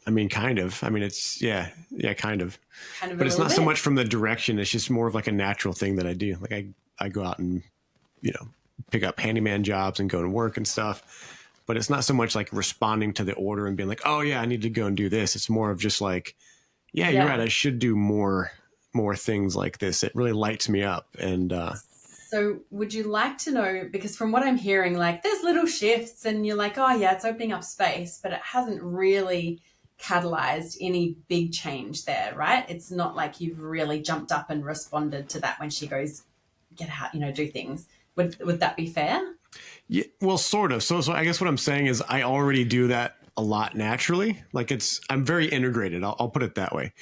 I mean, kind of. I mean, it's kind of. But it's not so much from the direction. It's just more of like a natural thing that I do. Like I go out and, pick up handyman jobs and go to work and stuff. But it's not so much like responding to the order and being like, oh yeah, I need to go and do this. It's more of just like, yeah, you're right. I should do more things like this. It really lights me up. And so would you like to know, because from what I'm hearing, like there's little shifts and you're like, oh yeah, it's opening up space, but it hasn't really catalyzed any big change there, right? It's not like you've really jumped up and responded to that when she goes, get out, do things. Would that be fair? Yeah, well, sort of. So I guess what I'm saying is I already do that a lot naturally. Like I'm very integrated. I'll put it that way.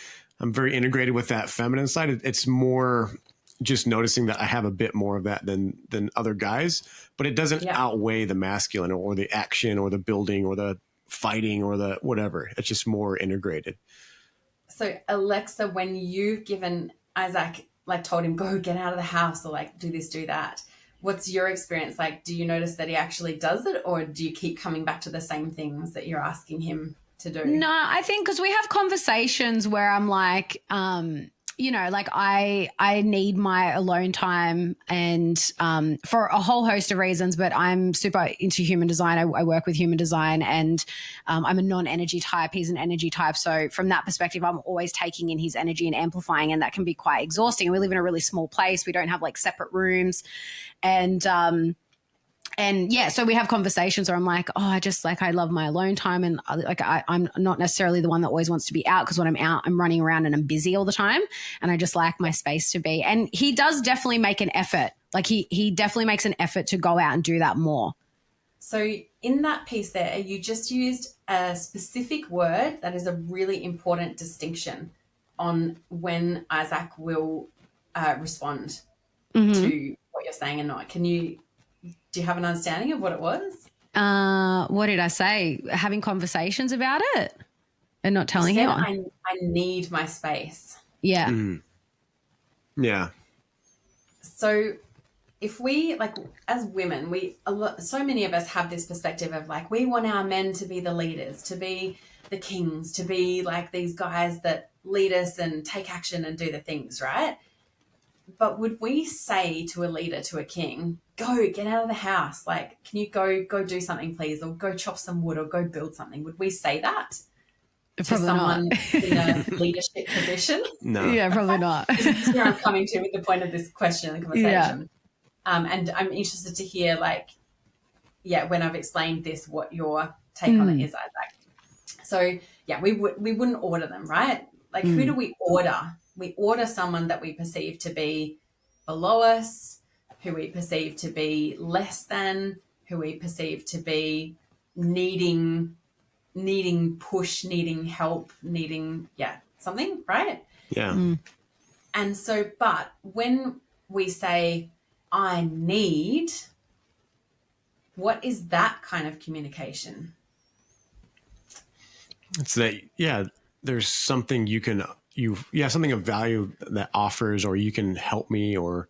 I'm very integrated with that feminine side. It's more just noticing that I have a bit more of that than other guys, but it doesn't outweigh the masculine or the action or the building or the fighting or the whatever. It's just more integrated. So Alexa, when you've given Isaac, like told him, go get out of the house or like do this, do that, what's your experience like? Do you notice that he actually does it, or do you keep coming back to the same things that you're asking him to do? No, I think because we have conversations where I'm like, like I need my alone time and for a whole host of reasons, but I'm super into human design. I work with human design and I'm a non-energy type. He's an energy type. So from that perspective, I'm always taking in his energy and amplifying, and that can be quite exhausting. We live in a really small place. We don't have like separate rooms. And yeah, so we have conversations where I'm like, oh, I love my alone time. And I'm not necessarily the one that always wants to be out, because when I'm out, I'm running around and I'm busy all the time. And I just like my space to be. And he does definitely make an effort. Like he definitely makes an effort to go out and do that more. So in that piece there, you just used a specific word that is a really important distinction on when Isaac will respond to what you're saying and not. Do you have an understanding of what it was? What did I say? Having conversations about it and not telling him. I need my space. Yeah. Mm. Yeah. So if we, like, as women, so many of us have this perspective of like, we want our men to be the leaders, to be the kings, to be like these guys that lead us and take action and do the things, right? But would we say to a leader, to a king, go get out of the house? Like, can you go do something, please? Or go chop some wood or go build something? Would we say that to someone in a leadership position? No. Yeah, probably not. This is where I'm coming to with the point of this question and conversation. Yeah. And I'm interested to hear, like, when I've explained this, what your take on it is, Isaac. So, yeah, we wouldn't order them, right? Like, who do we order? We order someone that we perceive to be below us, who we perceive to be less than, who we perceive to be needing push, needing help, needing, something, right? Yeah. And so, but when we say, I need, what is that kind of communication? It's that, there's something something of value that offers, or you can help me, or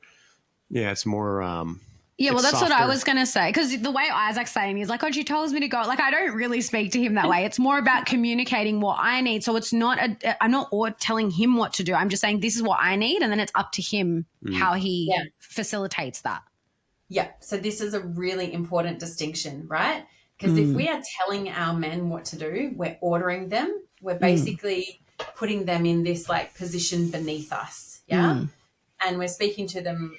it's more well, that's softer. what I was going to say, because the way Isaac's saying is like, oh, she tells me to go, like, I don't really speak to him that way. It's more about communicating what I need. So it's not I'm not telling him what to do. I'm just saying this is what I need, and then it's up to him how he facilitates that. Yeah. So this is a really important distinction, right? Because if we are telling our men what to do, we're ordering them. We're basically putting them in this like position beneath us. Yeah. And we're speaking to them,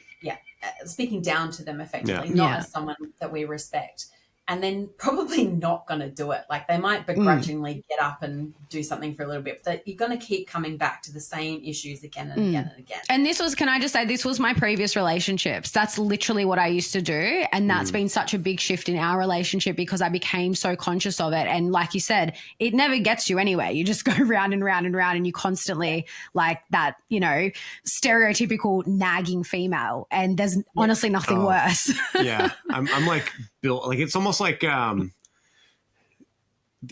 speaking down to them effectively, not as someone that we respect. and then probably not going to do it. Like they might begrudgingly get up and do something for a little bit, but you're going to keep coming back to the same issues again and again and again. And this was, can I just say, this was my previous relationships. That's literally what I used to do. And that's been such a big shift in our relationship because I became so conscious of it. And like you said, it never gets you anywhere. You just go round and round and round, and you constantly like that, you know, stereotypical nagging female. And there's honestly nothing worse. Yeah. I'm like built, like, it's almost like, you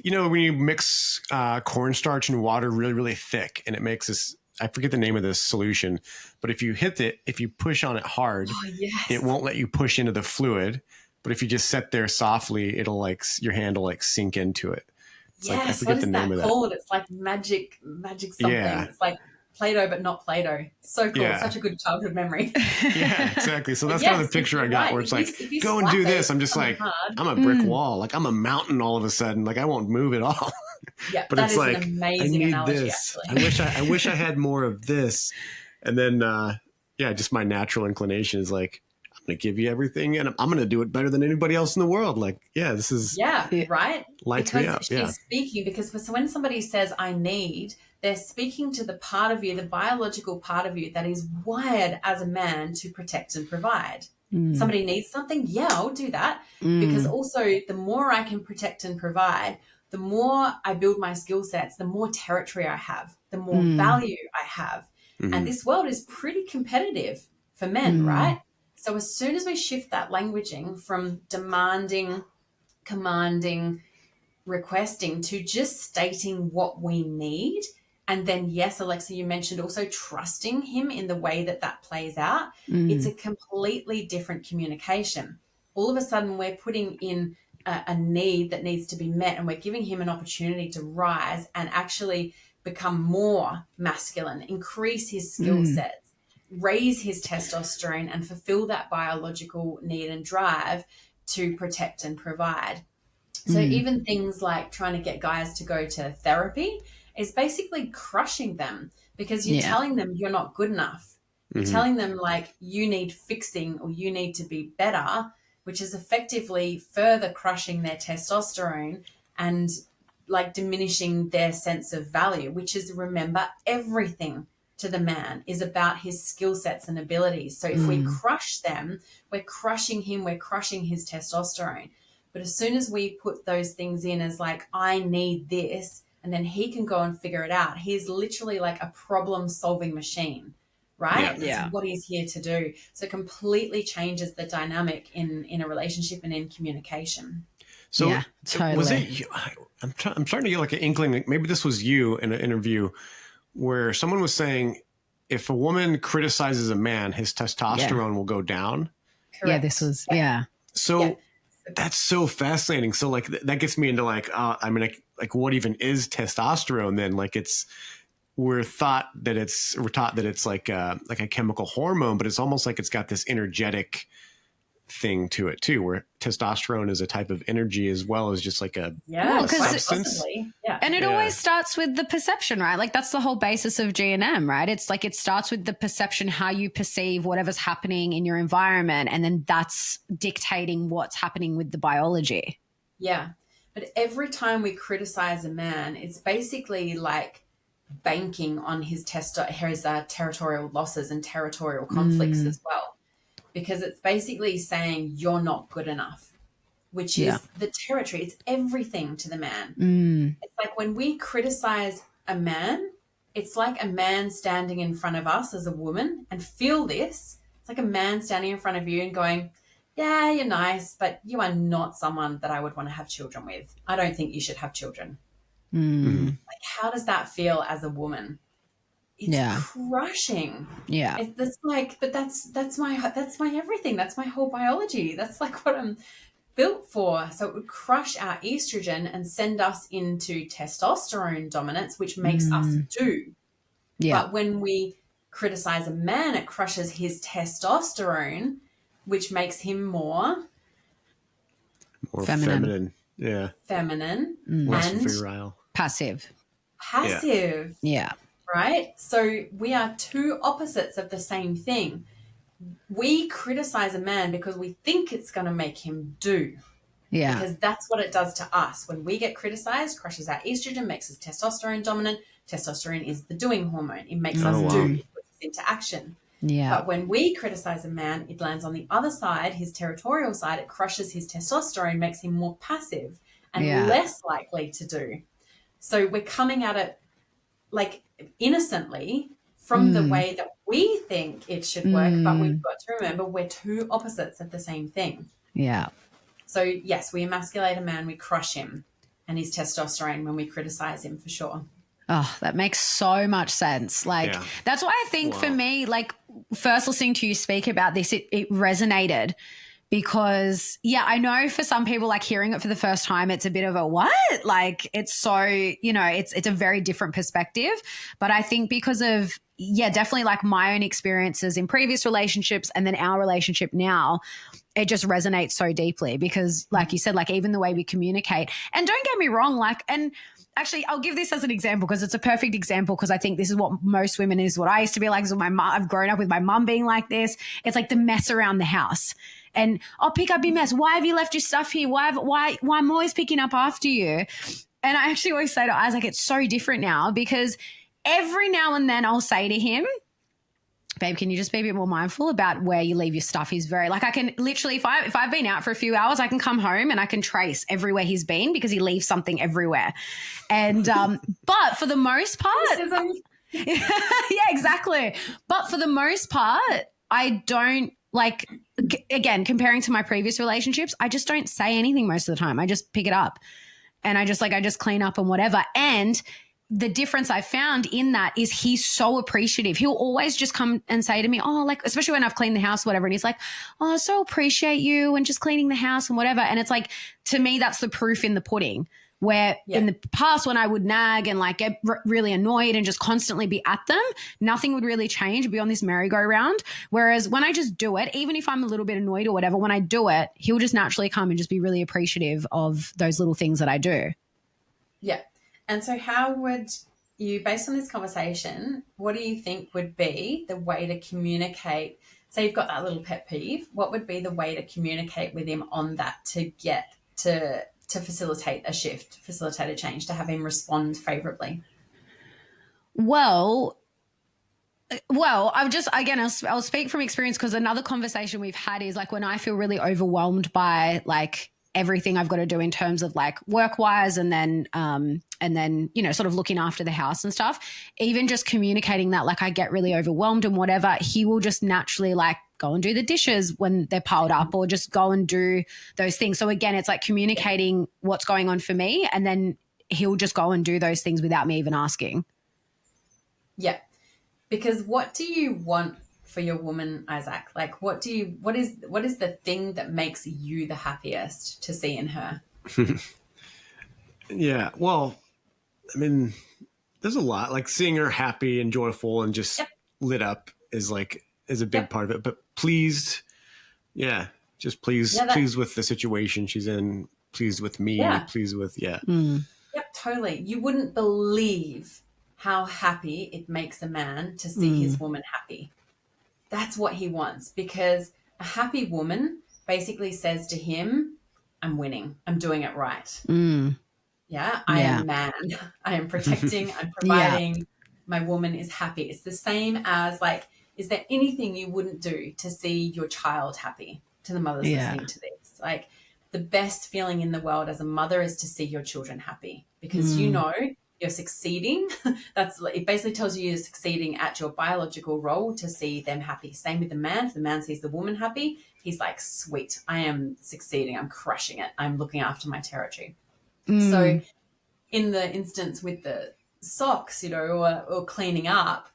know, when you mix cornstarch and water really, really thick, and it makes this, I forget the name of this solution, but if you hit it, if you push on it hard, it won't let you push into the fluid. But if you just sit there softly, it'll like, your hand will like sink into it. It's like, I forget the name of that. Called? It's like magic something. Yeah. It's like Play-Doh, but not Play-Doh. So cool. Yeah. Such a good childhood memory. Yeah, exactly. So that's kind of the picture I got, where it's like, if you go and do this. I'm just like, hard. I'm a brick wall. Like I'm a mountain all of a sudden. Like I won't move at all. Yeah, but that it's is like, an amazing I need analogy, this. actually. I wish I had more of this. And then, yeah, just my natural inclination is like, I'm going to give you everything, and I'm going to do it better than anybody else in the world. Like, yeah, this is right. Lights because me up. she's speaking, because when somebody says I need, they're speaking to the part of you, the biological part of you that is wired as a man to protect and provide. Somebody needs something, yeah, I'll do that. Because also the more I can protect and provide, the more I build my skill sets, the more territory I have, the more value I have. And this world is pretty competitive for men, right? So as soon as we shift that languaging from demanding, commanding, requesting to just stating what we need, and then, yes, Alexa, you mentioned also trusting him in the way that that plays out, it's a completely different communication. All of a sudden, we're putting in a need that needs to be met, and we're giving him an opportunity to rise and actually become more masculine, increase his skill sets, raise his testosterone, and fulfill that biological need and drive to protect and provide. So even things like trying to get guys to go to therapy is basically crushing them, because you're telling them you're not good enough. You're telling them like you need fixing or you need to be better, which is effectively further crushing their testosterone and like diminishing their sense of value, which is, remember, everything to the man is about his skill sets and abilities. So if we crush them, we're crushing him, we're crushing his testosterone. But as soon as we put those things in as like, I need this, and then he can go and figure it out, he's literally like a problem-solving machine, right? That's what he's here to do. So it completely changes the dynamic in a relationship and in communication. So totally. was it you? I'm starting to get like an inkling, like maybe this was you in an interview where someone was saying, if a woman criticizes a man, his testosterone will go down. Correct. Yeah, this was, So that's so fascinating. So like that gets me into like, I mean, like what even is testosterone then? Like we're taught that it's like a chemical hormone, but it's almost like it's got this energetic thing to it too, where testosterone is a type of energy as well as just like a substance. And it always starts with the perception, right? Like that's the whole basis of GNM, right? It's like it starts with the perception, how you perceive whatever's happening in your environment, and then that's dictating what's happening with the biology. Yeah. But every time we criticize a man, it's basically like banking on his territorial losses and territorial conflicts as well. Because it's basically saying you're not good enough, which is the territory. It's everything to the man. It's like when we criticize a man, it's like a man standing in front of us as a woman, and feel this. It's like a man standing in front of you and going, yeah, you're nice, but you are not someone that I would want to have children with. I don't think you should have children. Like, how does that feel as a woman? It's crushing. Yeah. That's like, but that's my everything. That's my whole biology. That's like what I'm built for. So it would crush our estrogen and send us into testosterone dominance, which makes us do. Yeah. But when we criticize a man, it crushes his testosterone, which makes him more feminine. Yeah. Feminine. Less and virile. Passive. Yeah. Right? So we are two opposites of the same thing. We criticize a man because we think it's going to make him do. Yeah. Because that's what it does to us. When we get criticized, crushes our estrogen, makes us testosterone dominant. Testosterone is the doing hormone. It makes us do, it puts us into action. Yeah. But when we criticize a man, it lands on the other side, his territorial side. It crushes his testosterone, makes him more passive and less likely to do. So we're coming at it like innocently from the way that we think it should work, but we've got to remember we're two opposites of the same thing. Yeah. So yes, we emasculate a man, we crush him and his testosterone when we criticize him, for sure. Oh, that makes so much sense. Like, that's why I think for me, like, first listening to you speak about this, it resonated because, I know for some people, like, hearing it for the first time, it's a bit of a what? Like, it's so, it's a very different perspective. But I think because of, definitely like my own experiences in previous relationships and then our relationship now, it just resonates so deeply because, like you said, like, even the way we communicate, and don't get me wrong, like, and actually, I'll give this as an example because it's a perfect example because I think this is what most women is what I used to be like. This is what my mom, I've grown up with my mum being like this. It's like the mess around the house. And I'll pick up your mess. Why have you left your stuff here? Why I'm always picking up after you? And I actually always say to Isaac, it's so different now because every now and then I'll say to him, babe, can you just be a bit more mindful about where you leave your stuff? He's very, like, I can literally, if I've been out for a few hours, I can come home and I can trace everywhere he's been because he leaves something everywhere. And, but for the most part, exactly. But for the most part, I don't, like, again, comparing to my previous relationships, I just don't say anything most of the time. I just pick it up and I just clean up and whatever. And the difference I found in that is he's so appreciative. He'll always just come and say to me, oh, like, especially when I've cleaned the house, whatever. And he's like, oh, I so appreciate you and just cleaning the house and whatever. And it's like, to me, that's the proof in the pudding where in the past when I would nag and like get really annoyed and just constantly be at them, nothing would really change, be on this merry-go-round. Whereas when I just do it, even if I'm a little bit annoyed or whatever, when I do it, he'll just naturally come and just be really appreciative of those little things that I do. Yeah. And so how would you, based on this conversation, what do you think would be the way to communicate? Say you've got that little pet peeve. What would be the way to communicate with him on that to get to facilitate a shift, facilitate a change, to have him respond favorably? Well, I'll speak from experience because another conversation we've had is like when I feel really overwhelmed by like everything I've got to do in terms of like work wise and then, sort of looking after the house and stuff, even just communicating that, like I get really overwhelmed and whatever, he will just naturally like go and do the dishes when they're piled up or just go and do those things. So again, it's like communicating what's going on for me and then he'll just go and do those things without me even asking. Yeah. Because what do you want for your woman, Isaac? Like what is the thing that makes you the happiest to see in her? Yeah. Well, I mean, there's a lot, like seeing her happy and joyful and just lit up is a big part of it, but pleased. Yeah. Just pleased with the situation she's in, pleased with me, pleased with, Yep, totally. You wouldn't believe how happy it makes a man to see his woman happy. That's what he wants, because a happy woman basically says to him, I'm winning. I'm doing it right. Yeah, I am man. I am protecting. I'm providing. My woman is happy. It's the same as like, is there anything you wouldn't do to see your child happy? To the mothers listening to this, like the best feeling in the world as a mother is to see your children happy because you know you're succeeding. It basically tells you you're succeeding at your biological role to see them happy. Same with the man. If the man sees the woman happy, he's like, sweet, I am succeeding. I'm crushing it. I'm looking after my territory. So in the instance with the socks, or cleaning up,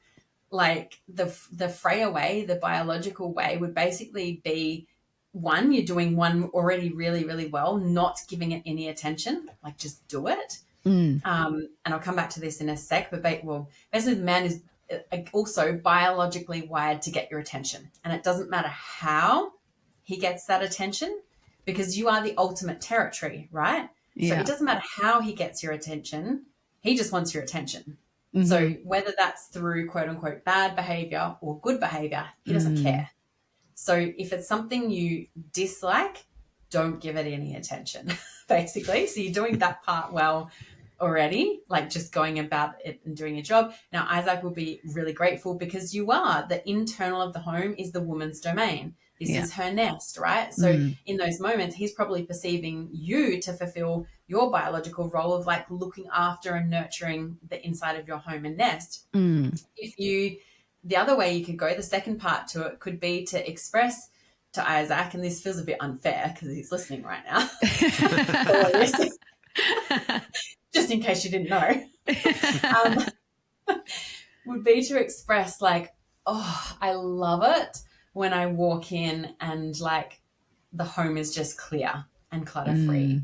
like the Freya way, the biological way would basically be, one, you're doing one already really, really well, not giving it any attention, like just do it. And I'll come back to this in a sec, but basically the man is also biologically wired to get your attention. And it doesn't matter how he gets that attention because you are the ultimate territory, right? So it doesn't matter how he gets your attention. He just wants your attention. So whether that's through quote unquote bad behavior or good behavior, he doesn't care. So if it's something you dislike, don't give it any attention, basically. So you're doing that part well already, like just going about it and doing your job. Now, Isaac will be really grateful because the internal of the home is the woman's domain. This is her nest, right? So in those moments, he's probably perceiving you to fulfill your biological role of like looking after and nurturing the inside of your home and nest. The other way you could go, the second part to it could be to express to Isaac, and this feels a bit unfair because he's listening right now. Just in case you didn't know, would be to express like, oh, I love it when I walk in and like the home is just clear and clutter free.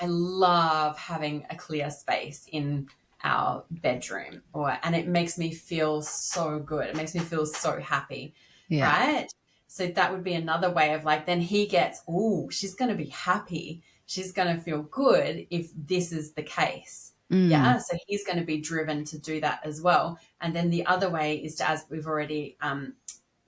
I love having a clear space in our bedroom, and it makes me feel so good. It makes me feel so happy, right? So that would be another way of like, then he gets, oh, she's going to be happy. She's going to feel good if this is the case. Yeah. So he's going to be driven to do that as well. And then the other way is to, as we've already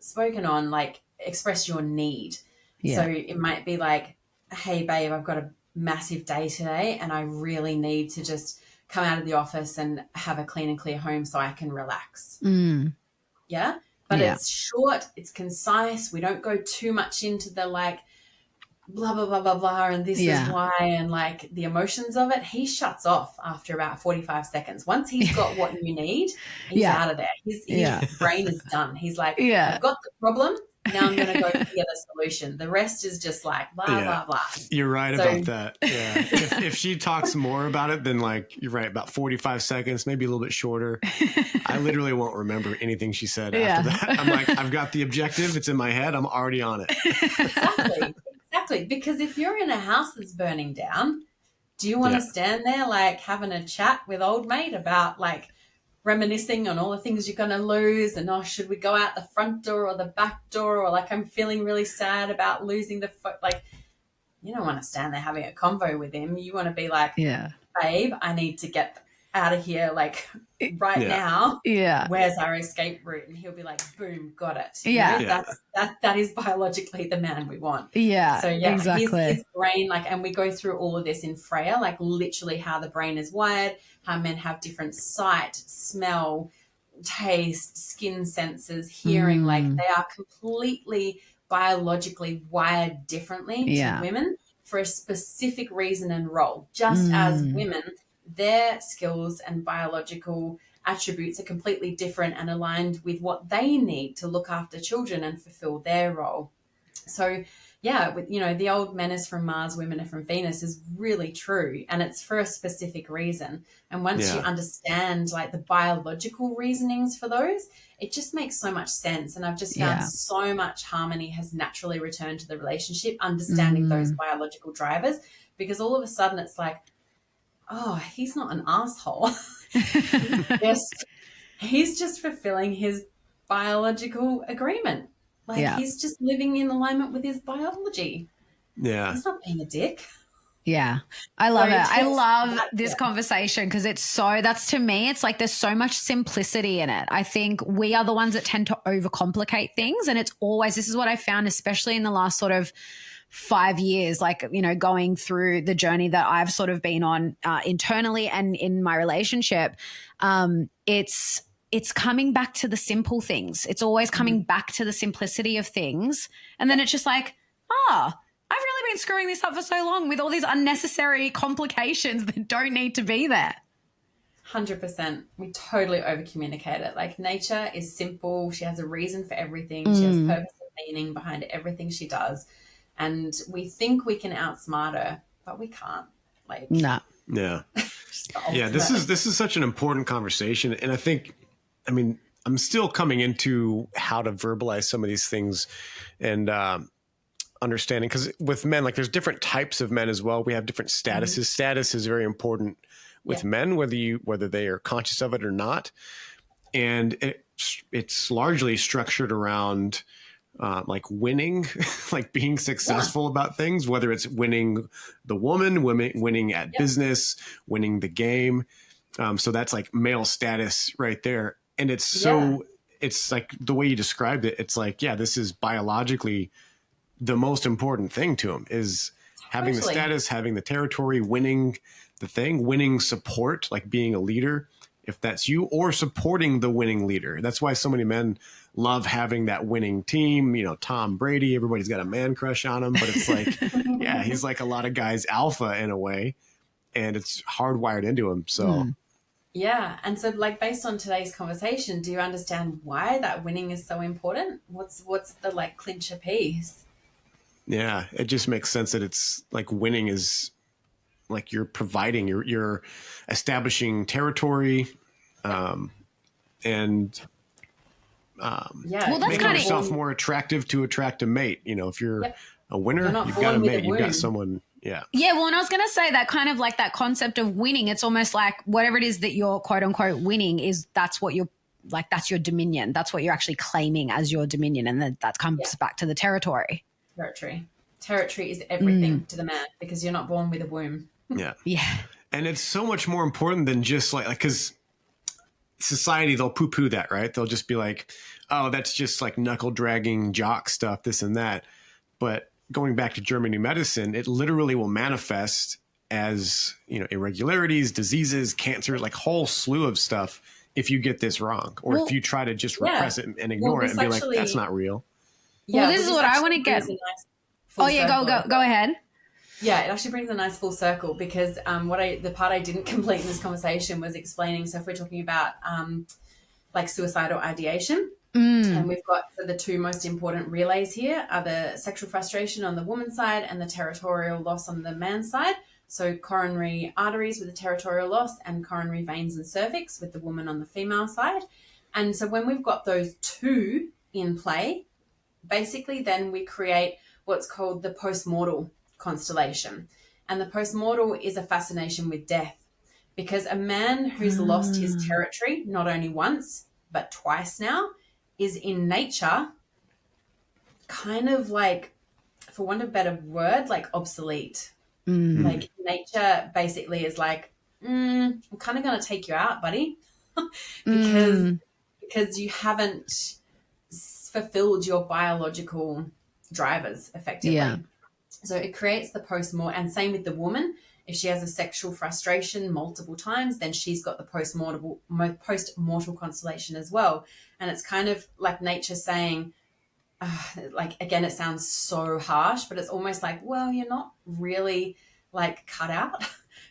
spoken on, like express your need. So it might be like, hey, babe, I've got a massive day today and I really need to just come out of the office and have a clean and clear home so I can relax. Yeah. But it's short, it's concise. We don't go too much into the like blah, blah, blah, blah, blah, and this is why, and like the emotions of it. He shuts off after about 45 seconds. Once he's got what you need, he's out of there. His brain is done. He's like, I've got the problem. Now I'm going to go get a solution. The rest is just like blah, blah, blah. You're right about that. Yeah. if she talks more about it, then like, you're right, about 45 seconds, maybe a little bit shorter. I literally won't remember anything she said after that. I'm like, I've got the objective. It's in my head. I'm already on it. Exactly. Because if you're in a house that's burning down, do you want to stand there like having a chat with old mate about like reminiscing on all the things you're going to lose and, oh, should we go out the front door or the back door, or like I'm feeling really sad about losing like you don't want to stand there having a convo with him. You want to be like, babe, I need to get out of here like right now. Where's our escape route? And he'll be like, boom, got it. You know, that is biologically the man we want. So exactly. His brain, like, and we go through all of this in Freya, like literally how the brain is wired, how men have different sight, smell, taste, skin senses, hearing, like they are completely biologically wired differently to women for a specific reason and role. Just as women, their skills and biological attributes are completely different and aligned with what they need to look after children and fulfill their role. So with, you know, the old men is from Mars, women are from Venus is really true, and it's for a specific reason. And once you understand like the biological reasonings for those, it just makes so much sense. And I've just found so much harmony has naturally returned to the relationship, understanding those biological drivers, because all of a sudden it's like, oh, he's not an asshole. he's just fulfilling his biological agreement. Like he's just living in alignment with his biology. Yeah. He's not being a dick. Yeah. I love it. I love this conversation because that's to me, it's like there's so much simplicity in it. I think we are the ones that tend to overcomplicate things. And it's always, this is what I found, especially in the last sort of 5 years, like, you know, going through the journey that I've sort of been on internally and in my relationship. It's coming back to the simple things. It's always coming back to the simplicity of things. And then it's just like, I've really been screwing this up for so long with all these unnecessary complications that don't need to be there. 100%. We totally over communicate it. Like nature is simple. She has a reason for everything. She has purpose and meaning behind everything she does. And we think we can outsmart her, but we can't. Like, no. Yeah. This is such an important conversation. And I mean, I'm still coming into how to verbalize some of these things and understanding, because with men, like there's different types of men as well. We have different statuses. Status is very important with men, whether they are conscious of it or not. And it's largely structured around like winning, like being successful about things, whether it's winning the woman, winning at business, winning the game. So that's like male status right there. And it's it's like the way you described it, it's like, this is biologically the most important thing to him is having the status, having the territory, winning the thing, winning support, like being a leader, if that's you, or supporting the winning leader. That's why so many men love having that winning team. You know, Tom Brady, everybody's got a man crush on him, but it's like, yeah, he's like a lot of guys' alpha in a way, and it's hardwired into him. So yeah. And so, like, based on today's conversation, do you understand why that winning is so important? What's the like clincher piece? Yeah, it just makes sense that it's like winning is like you're providing, you're establishing territory, and well, that's making yourself more attractive to attract a mate. You know, if you're a winner, you've got a mate, you've got someone. Yeah. Yeah. Well, and I was going to say that kind of like that concept of winning, it's almost like whatever it is that you're quote unquote winning is that's what you're like, that's your dominion. That's what you're actually claiming as your dominion. And then that comes back to the territory. Territory is everything to the man because you're not born with a womb. Yeah. Yeah. And it's so much more important than just like, because society, they'll poo-poo that, right? They'll just be like, oh, that's just like knuckle dragging jock stuff, this and that. But going back to German medicine, it literally will manifest as, you know, irregularities, diseases, cancer, like whole slew of stuff if you get this wrong, or if you try to just repress it and ignore it and be like, that's not real. Yeah, well, this is what I want to get. Go ahead. Yeah, it actually brings a nice full circle because the part I didn't complete in this conversation was explaining. So if we're talking about like suicidal ideation, and we've got the two most important relays here are the sexual frustration on the woman's side and the territorial loss on the man's side. So coronary arteries with the territorial loss and coronary veins and cervix with the woman on the female side. And so when we've got those two in play, basically then we create what's called the postmortal constellation. And the postmortal is a fascination with death, because a man who's lost his territory not only once but twice now is in nature kind of like, for want of a better word, like obsolete. Like nature basically is like, I'm kind of going to take you out, buddy, because you haven't fulfilled your biological drivers effectively. Yeah. So it creates the post-mortem, and same with the woman. If she has a sexual frustration multiple times, then she's got the post-mortal constellation as well. And it's kind of like nature saying, like, again, it sounds so harsh, but it's almost like, well, you're not really like cut out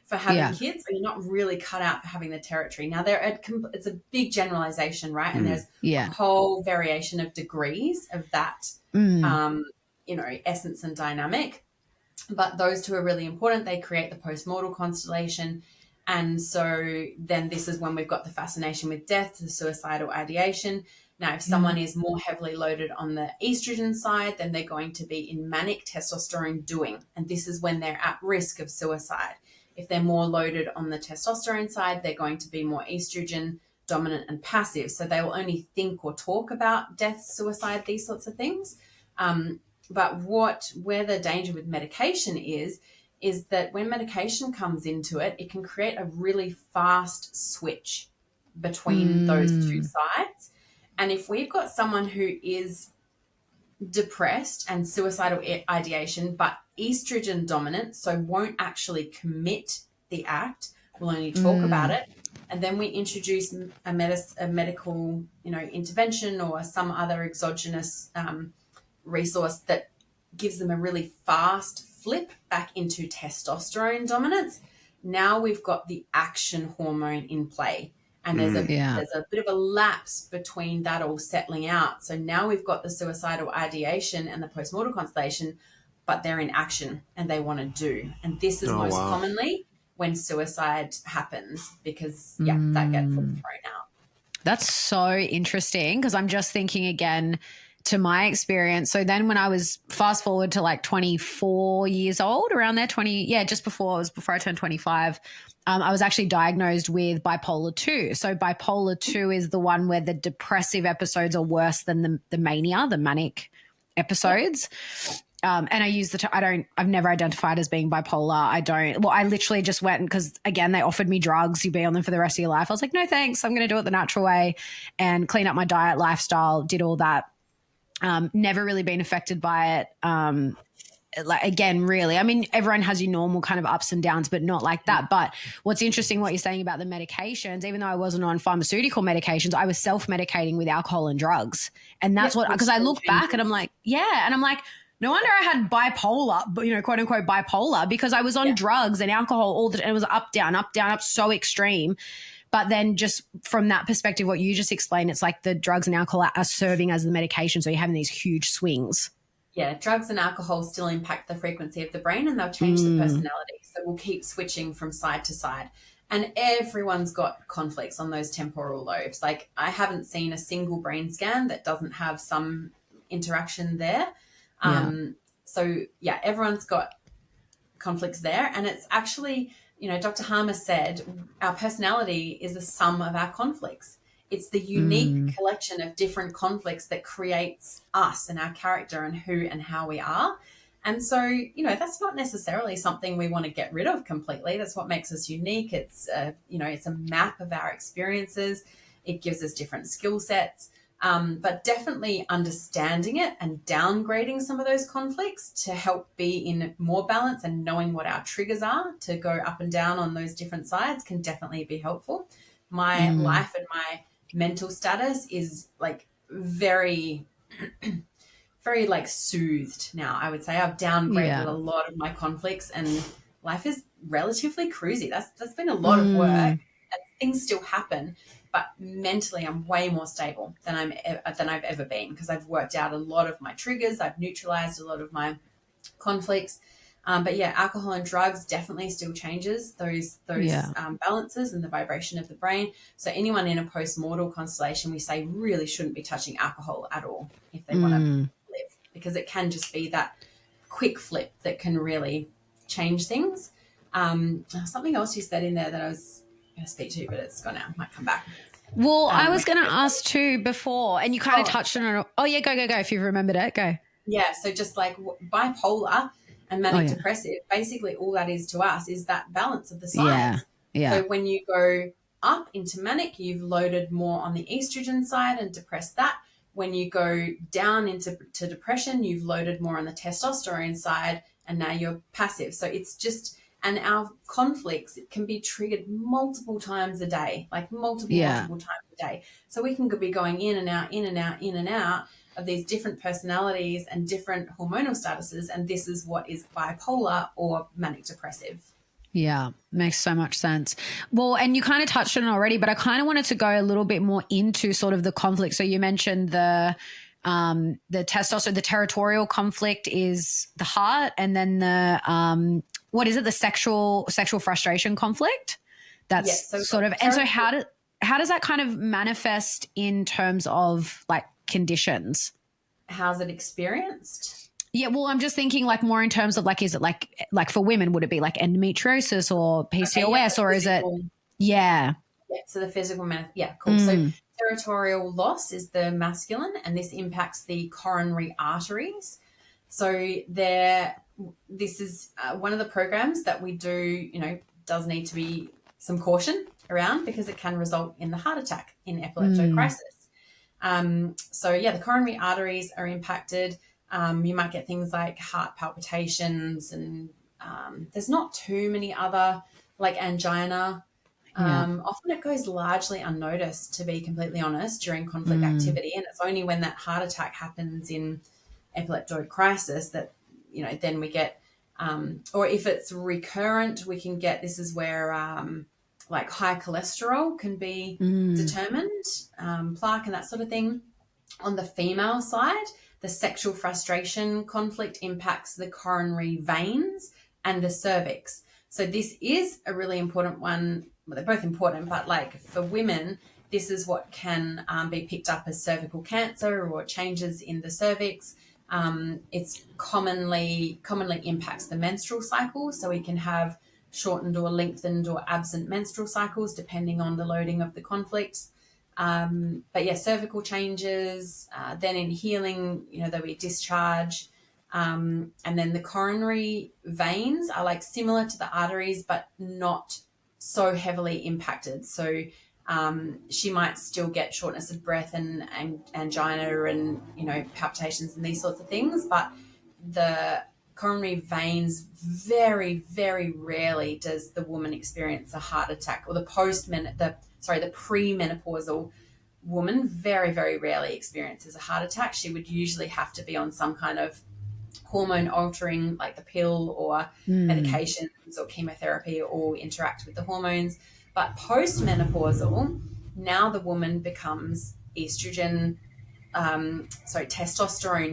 for having kids, or you're not really cut out for having the territory. Now, it's a big generalization, right? And there's a whole variation of degrees of that, you know, essence and dynamic. But those two are really important. They create the postmortal constellation. And so then this is when we've got the fascination with death, the suicidal ideation. Now, if someone is more heavily loaded on the estrogen side, then they're going to be in manic testosterone doing. And this is when they're at risk of suicide. If they're more loaded on the testosterone side, they're going to be more estrogen dominant and passive. So they will only think or talk about death, suicide, these sorts of things. But where the danger with medication is that when medication comes into it, it can create a really fast switch between those two sides. And if we've got someone who is depressed and suicidal ideation, but estrogen dominant, so won't actually commit the act, will only talk about it, and then we introduce a medical, you know, intervention or some other exogenous resource that gives them a really fast flip back into testosterone dominance. Now we've got the action hormone in play. And there's a bit of a lapse between that all settling out. So now we've got the suicidal ideation and the postmortal constellation, but they're in action and they want to do. And this is most commonly when suicide happens, because, that gets thrown out. That's so interesting, because I'm just thinking again to my experience. So then when I was fast forward to like 24 years old, around there, just before I turned 25, I was actually diagnosed with bipolar 2. So bipolar 2 is the one where the depressive episodes are worse than the mania, the manic episodes. And I use I've never identified as being bipolar. I literally just went, because again, they offered me drugs. You be on them for the rest of your life. I was like, no, thanks. I'm going to do it the natural way and clean up my diet, lifestyle, did all that. Never really been affected by it. like, again, really, I mean, everyone has your normal kind of ups and downs, but not like that. But what's interesting, what you're saying about the medications, even though I wasn't on pharmaceutical medications, I was self-medicating with alcohol and drugs. And that's because I look back and I'm like, and I'm like, no wonder I had bipolar, you know, quote unquote bipolar, because I was on drugs and alcohol and it was up, down, so extreme. But then just from that perspective, what you just explained, it's like the drugs and alcohol are serving as the medication. So you're having these huge swings. Yeah, drugs and alcohol still impact the frequency of the brain, and they'll change the personality. So we'll keep switching from side to side. And everyone's got conflicts on those temporal lobes. Like, I haven't seen a single brain scan that doesn't have some interaction there. So, everyone's got conflicts there. And it's actually, you know, Dr. Harmer said, our personality is the sum of our conflicts. It's the unique collection of different conflicts that creates us and our character and who and how we are. And so, you know, that's not necessarily something we want to get rid of completely. That's what makes us unique. It's, it's a map of our experiences. It gives us different skill sets, but definitely understanding it and downgrading some of those conflicts to help be in more balance and knowing what our triggers are to go up and down on those different sides can definitely be helpful. My life and my mental status is like very, very like soothed now. I would say I've downgraded a lot of my conflicts, and life is relatively cruisy. That's been a lot of work, and things still happen, but mentally I'm way more stable than I've ever been, because I've worked out a lot of my triggers. I've neutralized a lot of my conflicts. But alcohol and drugs definitely still changes those balances and the vibration of the brain. So anyone in a post-mortal constellation, we say really shouldn't be touching alcohol at all if they want to live, because it can just be that quick flip that can really change things. Something else you said in there that I was going to speak to, but it's gone now. Might come back. Well, I was going to ask too before, and you kind of touched on it. Oh, yeah, go. If you've remembered it, go. Yeah, so just like bipolar and manic depressive, basically all that is to us is that balance of the sides. So when you go up into manic, you've loaded more on the estrogen side and depressed that. When you go down into depression, you've loaded more on the testosterone side, and now you're passive. So it's just, and our conflicts, it can be triggered multiple times a day, like multiple times a day. So we can be going in and out, in and out, in and out of these different personalities and different hormonal statuses, and this is what is bipolar or manic depressive. Yeah, makes so much sense. Well, and you kind of touched on it already, but I kind of wanted to go a little bit more into sort of the conflict. So you mentioned the testosterone, the territorial conflict is the heart, and then the what is it? The sexual frustration conflict. That's sort of, and so how does that kind of manifest in terms of like conditions? How's it experienced? Yeah, well, I'm just thinking like more in terms of like, is it like for women, would it be like endometriosis or PCOS, or is it? Yeah. So the physical cool. So territorial loss is the masculine, and this impacts the coronary arteries. So this is one of the programs that we do, you know, does need to be some caution around, because it can result in the heart attack in epileptocrisis. The coronary arteries are impacted. You might get things like heart palpitations, and there's not too many other, like angina. Often it goes largely unnoticed, to be completely honest, during conflict activity, and it's only when that heart attack happens in epileptoid crisis that, you know, then we get, or if it's recurrent, we can get, this is where like high cholesterol can be determined, plaque and that sort of thing. On the female side, the sexual frustration conflict impacts the coronary veins and the cervix. So this is a really important one. Well, they're both important, but like for women, this is what can be picked up as cervical cancer or changes in the cervix. It's commonly impacts the menstrual cycle. So we can have shortened or lengthened or absent menstrual cycles depending on the loading of the conflict. Cervical changes, then in healing, you know, there'll be discharge. And then the coronary veins are like similar to the arteries, but not so heavily impacted. So she might still get shortness of breath and angina and, you know, palpitations and these sorts of things, but the coronary veins, very, very rarely does the woman experience a heart attack, or the premenopausal woman very, very rarely experiences a heart attack. She would usually have to be on some kind of hormone altering, like the pill or medications or chemotherapy, or interact with the hormones. But postmenopausal, now the woman becomes testosterone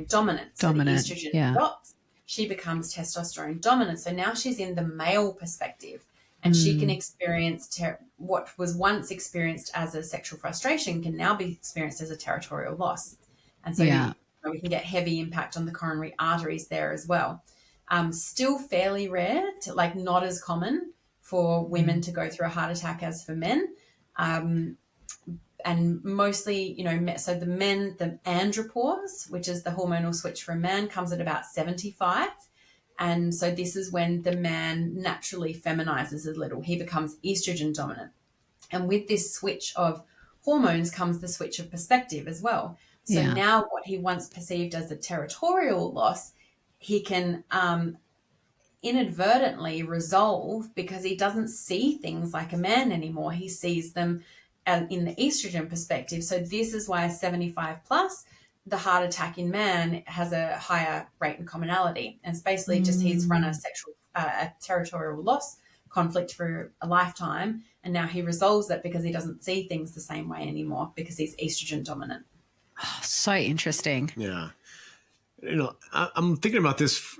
dominant. So the estrogen drops, she becomes testosterone dominant. So now she's in the male perspective, and she can experience what was once experienced as a sexual frustration can now be experienced as a territorial loss. And so we can get heavy impact on the coronary arteries there as well. Still fairly rare, like not as common for women to go through a heart attack as for men. And mostly, so the andropause, which is the hormonal switch for a man, comes at about 75. And so this is when the man naturally feminizes a little. He becomes estrogen dominant. And with this switch of hormones comes the switch of perspective as well. So now what he once perceived as a territorial loss, he can inadvertently resolve, because he doesn't see things like a man anymore. He sees them in the estrogen perspective. So this is why 75 plus, the heart attack in man has a higher rate and commonality. And it's basically just he's run a territorial loss conflict for a lifetime, and now he resolves that because he doesn't see things the same way anymore, because he's estrogen dominant. Oh, so interesting. Yeah. I'm thinking about this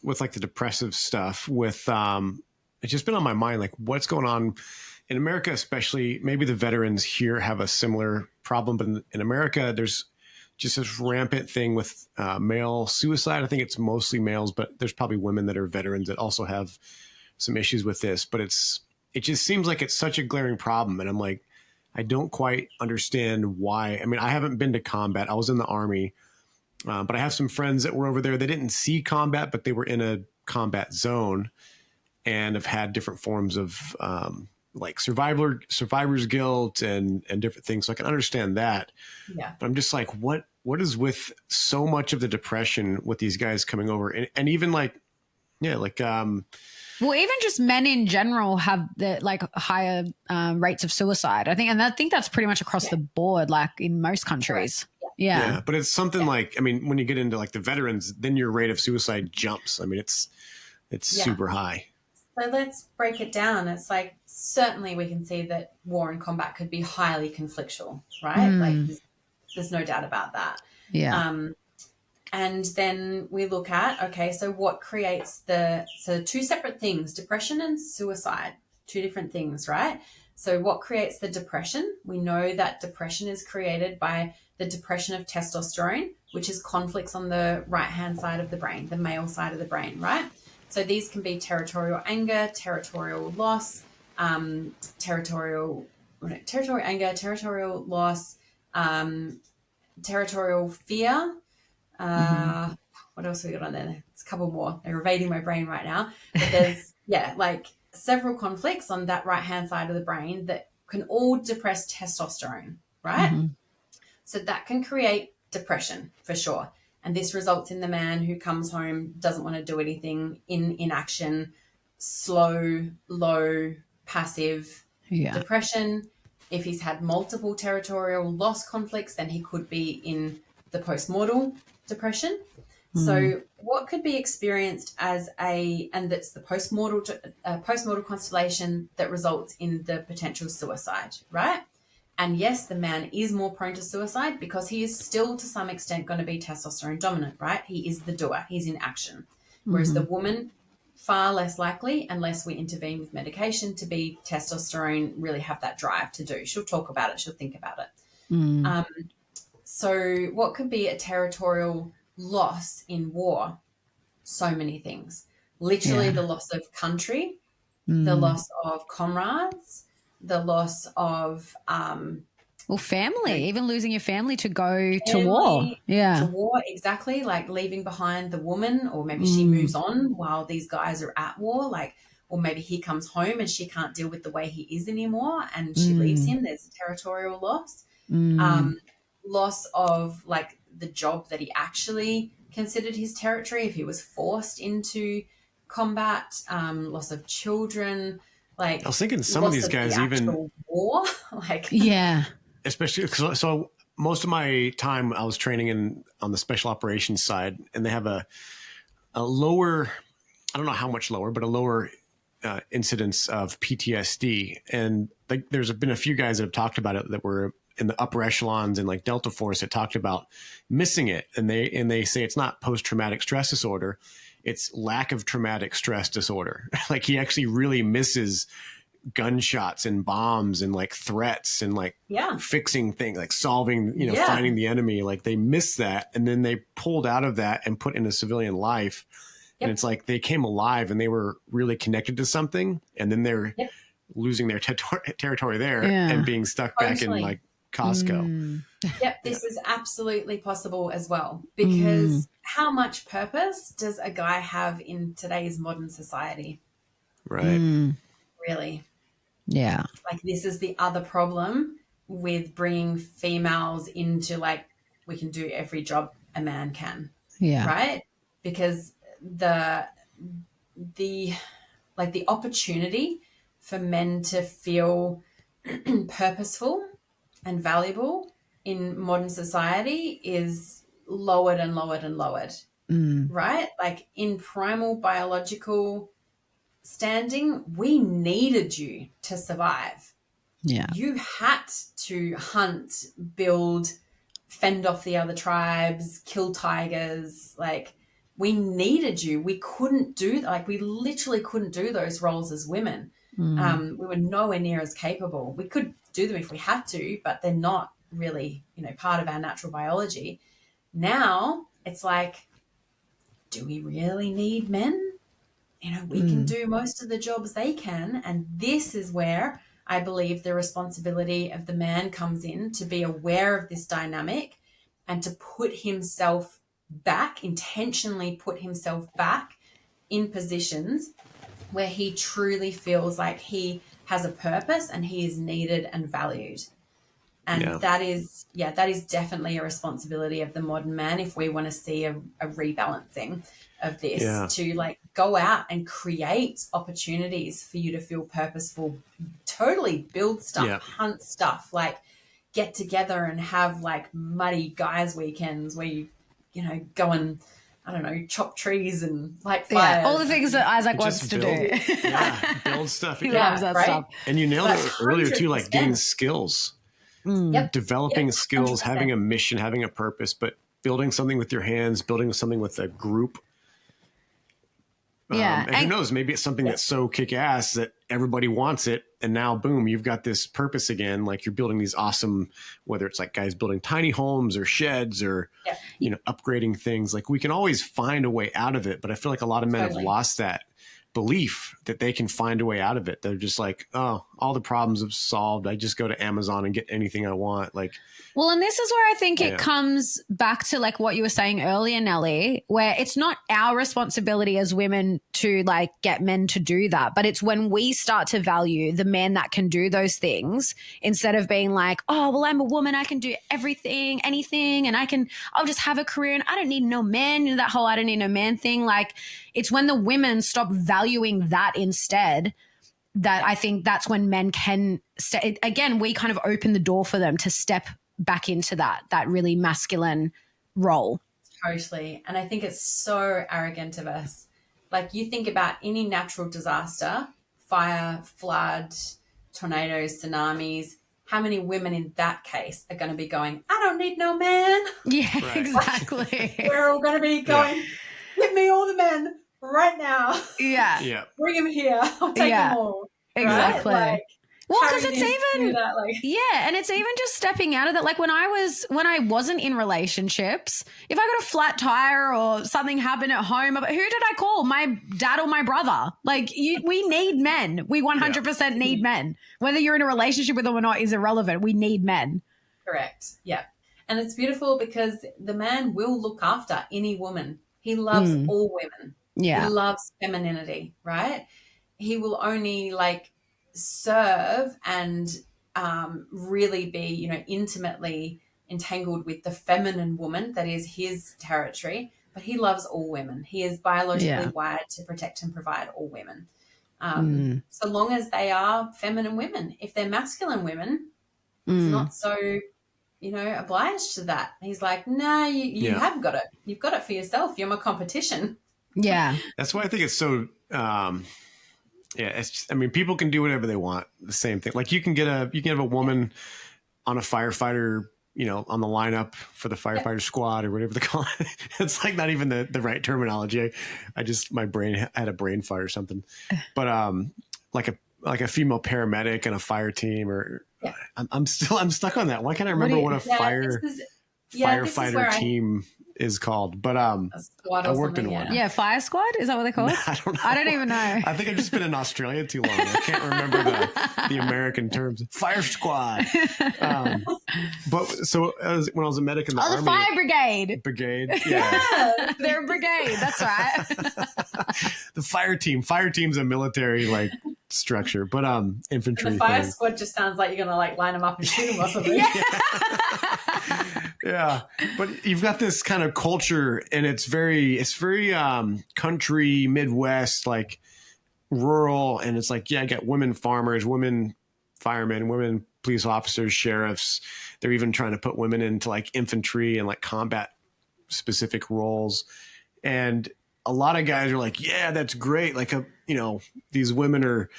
with like the depressive stuff with it's just been on my mind, like what's going on in America, especially. Maybe the veterans here have a similar problem, but in America, there's just this rampant thing with male suicide. I think it's mostly males, but there's probably women that are veterans that also have some issues with this. But it just seems like it's such a glaring problem. And I'm like, I don't quite understand why. I mean, I haven't been to combat. I was in the Army, but I have some friends that were over there. They didn't see combat, but they were in a combat zone and have had different forms of like survivor's guilt and different things. So I can understand that. Yeah. But I'm just like, what is with so much of the depression with these guys coming over? And even like, well, even just men in general have the like higher rates of suicide, I think. And I think that's pretty much across the board, like in most countries. Yeah. But it's something like, I mean, when you get into like the veterans, then your rate of suicide jumps. I mean, it's super high. So let's break it down. It's like, certainly we can see that war and combat could be highly conflictual, right? Like there's no doubt about that. Yeah. And then we look at, okay, so what creates so two separate things, depression and suicide, two different things, right? So what creates the depression? We know that depression is created by the depression of testosterone, which is conflicts on the right-hand side of the brain, the male side of the brain, right? So these can be territorial anger, territorial loss, territorial anger, territorial loss, territorial fear. What else have we got on there? There's a couple more. They're evading my brain right now. But there's, like several conflicts on that right-hand side of the brain that can all depress testosterone, right? So that can create depression for sure. And this results in the man who comes home, doesn't want to do anything, in inaction, slow, low, passive depression. If he's had multiple territorial loss conflicts, then he could be in the postmortal depression. So what could be experienced and that's the postmortal constellation that results in the potential suicide, right? And yes, the man is more prone to suicide because he is still to some extent going to be testosterone dominant, right? He is the doer, he's in action. Whereas the woman, far less likely, unless we intervene with medication, to be testosterone, really have that drive to do. She'll talk about it, she'll think about it. So what could be a territorial loss in war? So many things. Literally the loss of country, the loss of comrades, the loss of family, even losing your family to go to war. To war, exactly. Like leaving behind the woman, or maybe she moves on while these guys are at war, or maybe he comes home and she can't deal with the way he is anymore and she leaves him. There's a territorial loss. Loss of like the job that he actually considered his territory, if he was forced into combat, loss of children, like I was thinking some of these guys even war, like especially so most of my time I was training on the special operations side, and they have a lower, I don't know how much lower, but a lower incidence of PTSD. And like, there's been a few guys that have talked about it that were in the upper echelons and like Delta Force that talked about missing it. And they say it's not post-traumatic stress disorder. It's lack of traumatic stress disorder. Like he actually really misses gunshots and bombs and like threats and like fixing things, like solving, finding the enemy. Like they miss that. And then they pulled out of that and put into civilian life. And it's like they came alive and they were really connected to something. And then they're losing their territory there and being stuck back in like Costco. This is absolutely possible as well, because how much purpose does a guy have in today's modern society? Right. Really? Yeah. Like, this is the other problem with bringing females into, like, we can do every job a man can. Yeah. Right? Because the opportunity for men to feel purposeful and valuable in modern society is lowered and lowered and lowered. Right? Like, in primal biological standing, we needed you to survive. Yeah. You had to hunt, build, fend off the other tribes, kill tigers. Like, we needed you. We couldn't do that. Like, we literally couldn't do those roles as women. We were nowhere near as capable. We could do them if we had to, but they're not really, part of our natural biology. Now it's like, do we really need men? We can do most of the jobs they can. And this is where I believe the responsibility of the man comes in, to be aware of this dynamic and to put himself back, intentionally put himself back in positions where he truly feels like he has a purpose and he is needed and valued. And that is definitely a responsibility of the modern man, if we want to see a rebalancing of this, to like go out and create opportunities for you to feel purposeful, totally build stuff, hunt stuff, like get together and have like muddy guys weekends where you go and, I don't know, chop trees and light fires. All the things that Isaac wants to do. Build stuff. He loves that stuff. And you nailed it earlier too, like getting skills. Developing skills, 100%. Having a mission, having a purpose, but building something with your hands, building something with a group. And who knows, maybe it's something that's so kick-ass that everybody wants it. And now, boom, you've got this purpose again. Like, you're building these awesome, whether it's like guys building tiny homes or sheds or, upgrading things. Like, we can always find a way out of it. But I feel like a lot of men have lost that belief that they can find a way out of it. They're just like, oh, all the problems have solved. I just go to Amazon and get anything I want. Like, well, and this is where I think it comes back to like what you were saying earlier, Nellie, where it's not our responsibility as women to like get men to do that, but it's when we start to value the man that can do those things, instead of being like, oh, well, I'm a woman, I can do everything, anything, and I'll just have a career and I don't need no man, that whole I don't need no man thing. Like, it's when the women stop valuing that instead, that I think that's when men can again, we kind of open the door for them to step back into that really masculine role. Totally. And I think it's so arrogant of us. Like, you think about any natural disaster, fire, flood, tornadoes, tsunamis, how many women in that case are going to be going, I don't need no man? Yeah, exactly. We're all going to be going, give me all the men right now. Yeah. Bring them here. I'll take them all. Exactly. Right? Like, well, because it's even that, like. And it's even just stepping out of that. Like, when I wasn't in relationships, if I got a flat tire or something happened at home, who did I call? My dad or my brother? Like, we need men. We 100% need men. Whether you're in a relationship with them or not is irrelevant. We need men. Correct. Yeah. And it's beautiful because the man will look after any woman. He loves all women. Yeah. He loves femininity, right? He will only like serve and really be, intimately entangled with the feminine woman that is his territory, but he loves all women. He is biologically wired to protect and provide all women. So long as they are feminine women. If they're masculine women, he's not so, you know, obliged to that. He's like, nah, you have got it. You've got it for yourself. You're my competition. Yeah. That's why I think it's so, it's just, I mean, people can do whatever they want. The same thing. Like you can have a woman on a firefighter, you know, on the lineup for the firefighter squad or whatever they call it. It's like not even the right terminology. My brain had a brain fart or something, but, like a female paramedic and a fire team or I'm stuck on that. Why can't I remember what a firefighter team is called? But I worked in one. Yeah, fire squad. Is that what they're called? I don't know. I don't even know. I think I've just been in Australia too long. I can't remember the American terms. Fire squad. But so when I was a medic in the Army, the fire brigade. Yeah, they're a brigade. That's right. The fire team. Fire team's a military like structure, but infantry. And the fire squad just sounds like you're gonna like line them up and shoot them or something. Yeah, but you've got this kind of culture, and it's very country, Midwest, like rural, and it's like I got women farmers, women firemen, women police officers, sheriffs. They're even trying to put women into like infantry and like combat specific roles, and a lot of guys are like, yeah, that's great. Like these women are,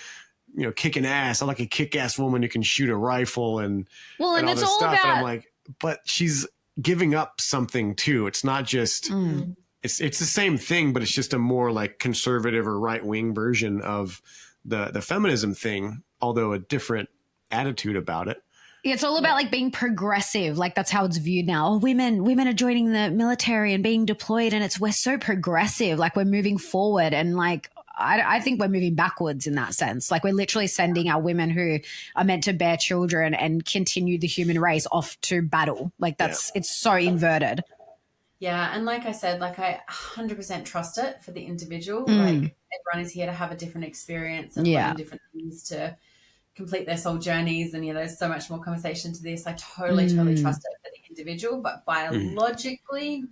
you know, kicking ass. I like a kick-ass woman who can shoot a rifle and all it's this all stuff. about. And I'm like, but she's giving up something too. It's not just it's the same thing, but it's just a more like conservative or right wing version of the feminism thing, although a different attitude about it. It's all about like being progressive. Like that's how it's viewed now. Oh, women are joining the military and being deployed, and we're so progressive. Like we're moving forward, and like I think we're moving backwards in that sense. Like we're literally sending our women who are meant to bear children and continue the human race off to battle. Like it's so inverted. Yeah. And like I said, like I 100% trust it for the individual. Like everyone is here to have a different experience and learn different things to complete their soul journeys. And there's so much more conversation to this. I totally trust it for the individual, but biologically,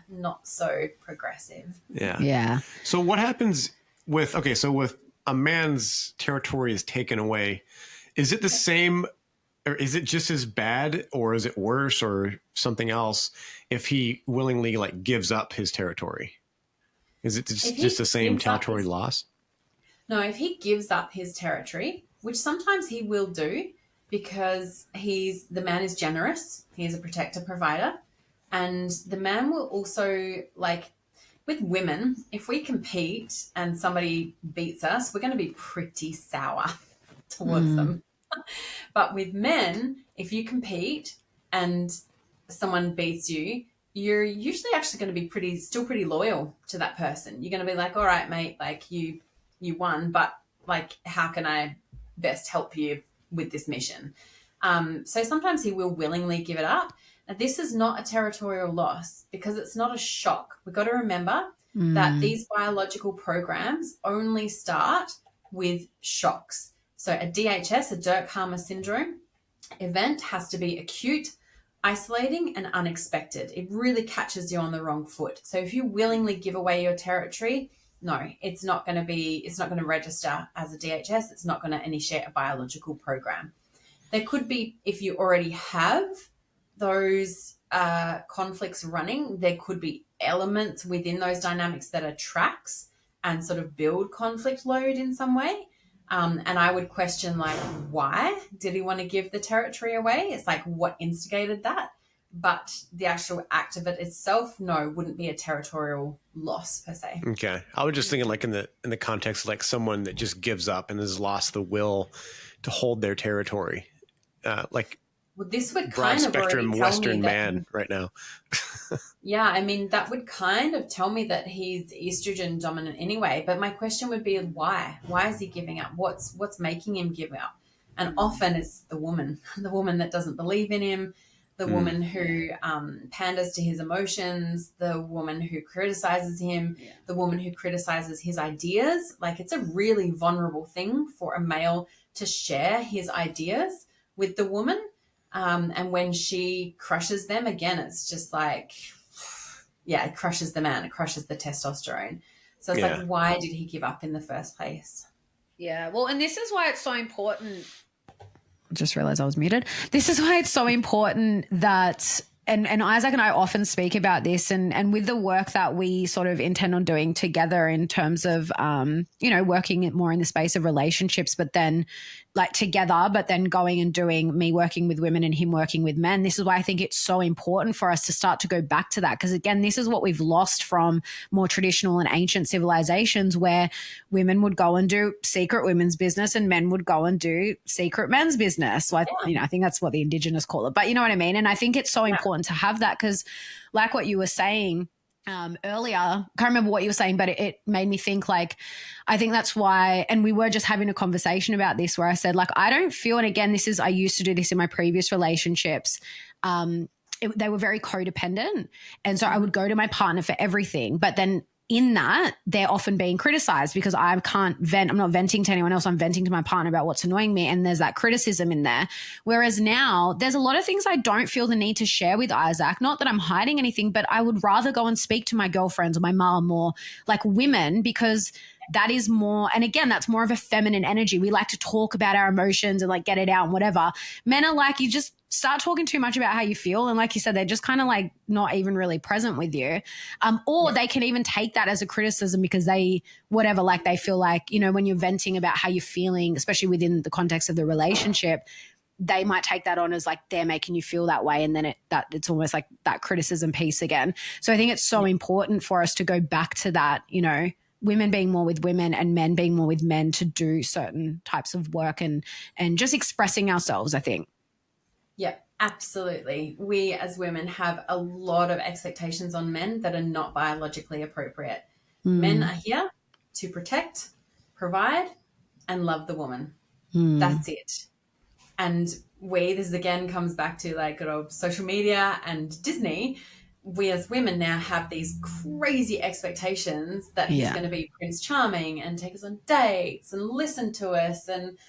not so progressive. Yeah. So what happens with a man's territory is taken away, is it the same, or is it just as bad, or is it worse or something else if he willingly like gives up his territory? Is it just the same territory loss? No, if he gives up his territory, which sometimes he will do because the man is generous, he is a protector provider, and the man will also like, with women, if we compete and somebody beats us, we're going to be pretty sour towards them. But with men, if you compete and someone beats you, you're usually actually going to be still pretty loyal to that person. You're going to be like, all right, mate, like you won, but like, how can I best help you with this mission? So sometimes he will willingly give it up. Now, this is not a territorial loss because it's not a shock. We've got to remember that these biological programs only start with shocks. So a DHS, a Dirk-Harmer syndrome event, has to be acute, isolating, and unexpected. It really catches you on the wrong foot. So if you willingly give away your territory, no, it's not going to register as a DHS. It's not going to initiate a biological program. There could be, if you already have those conflicts running, there could be elements within those dynamics that attracts and sort of build conflict load in some way. And I would question, like, why did he want to give the territory away? It's like, what instigated that? But the actual act of it itself, no, wouldn't be a territorial loss per se. Okay. I was just thinking like in the context of like someone that just gives up and has lost the will to hold their territory. Well, this would broad kind of spectrum already Western tell me man right now. Yeah, I mean, that would kind of tell me that he's estrogen dominant anyway. But my question would be, why? Why is he giving up? What's making him give up? And often it's the woman that doesn't believe in him, the woman who panders to his emotions, the woman who criticizes him, the woman who criticizes his ideas. Like, it's a really vulnerable thing for a male to share his ideas with the woman. And when she crushes them, again, it's just like, it crushes the man, it crushes the testosterone. So it's like, why did he give up in the first place? Yeah. Well, and this is why it's so important. I just realized I was muted. This is why it's so important that, and Isaac and I often speak about this, and with the work that we sort of intend on doing together in terms of, working more in the space of relationships, but then like together, but then going and doing me working with women and him working with men. This is why I think it's so important for us to start to go back to that. Because again, this is what we've lost from more traditional and ancient civilizations, where women would go and do secret women's business and men would go and do secret men's business. So I think that's what the indigenous call it, but you know what I mean? And I think it's so important to have that, because like what you were saying, earlier, I can't remember what you were saying, but it made me think, like, I think that's why, and we were just having a conversation about this where I said, like, I don't feel, and again, I used to do this in my previous relationships. They were very codependent. And so I would go to my partner for everything, but then in that, they're often being criticized because I can't vent. I'm not venting to anyone else. I'm venting to my partner about what's annoying me. And there's that criticism in there. Whereas now there's a lot of things I don't feel the need to share with Isaac. Not that I'm hiding anything, but I would rather go and speak to my girlfriends or my mom or like women, because that is more, and again, that's more of a feminine energy. We like to talk about our emotions and like get it out and whatever. Men are like, you just start talking too much about how you feel. And like you said, they're just kind of like not even really present with you. They can even take that as a criticism because they feel like, when you're venting about how you're feeling, especially within the context of the relationship, they might take that on as like they're making you feel that way. And then it's almost like that criticism piece again. So I think it's so important for us to go back to that, women being more with women and men being more with men to do certain types of work and just expressing ourselves, I think. Yeah, absolutely. We as women have a lot of expectations on men that are not biologically appropriate. Men are here to protect, provide, and love the woman. That's it. And this again comes back to like good old social media and Disney. We as women now have these crazy expectations that he's going to be Prince Charming and take us on dates and listen to us and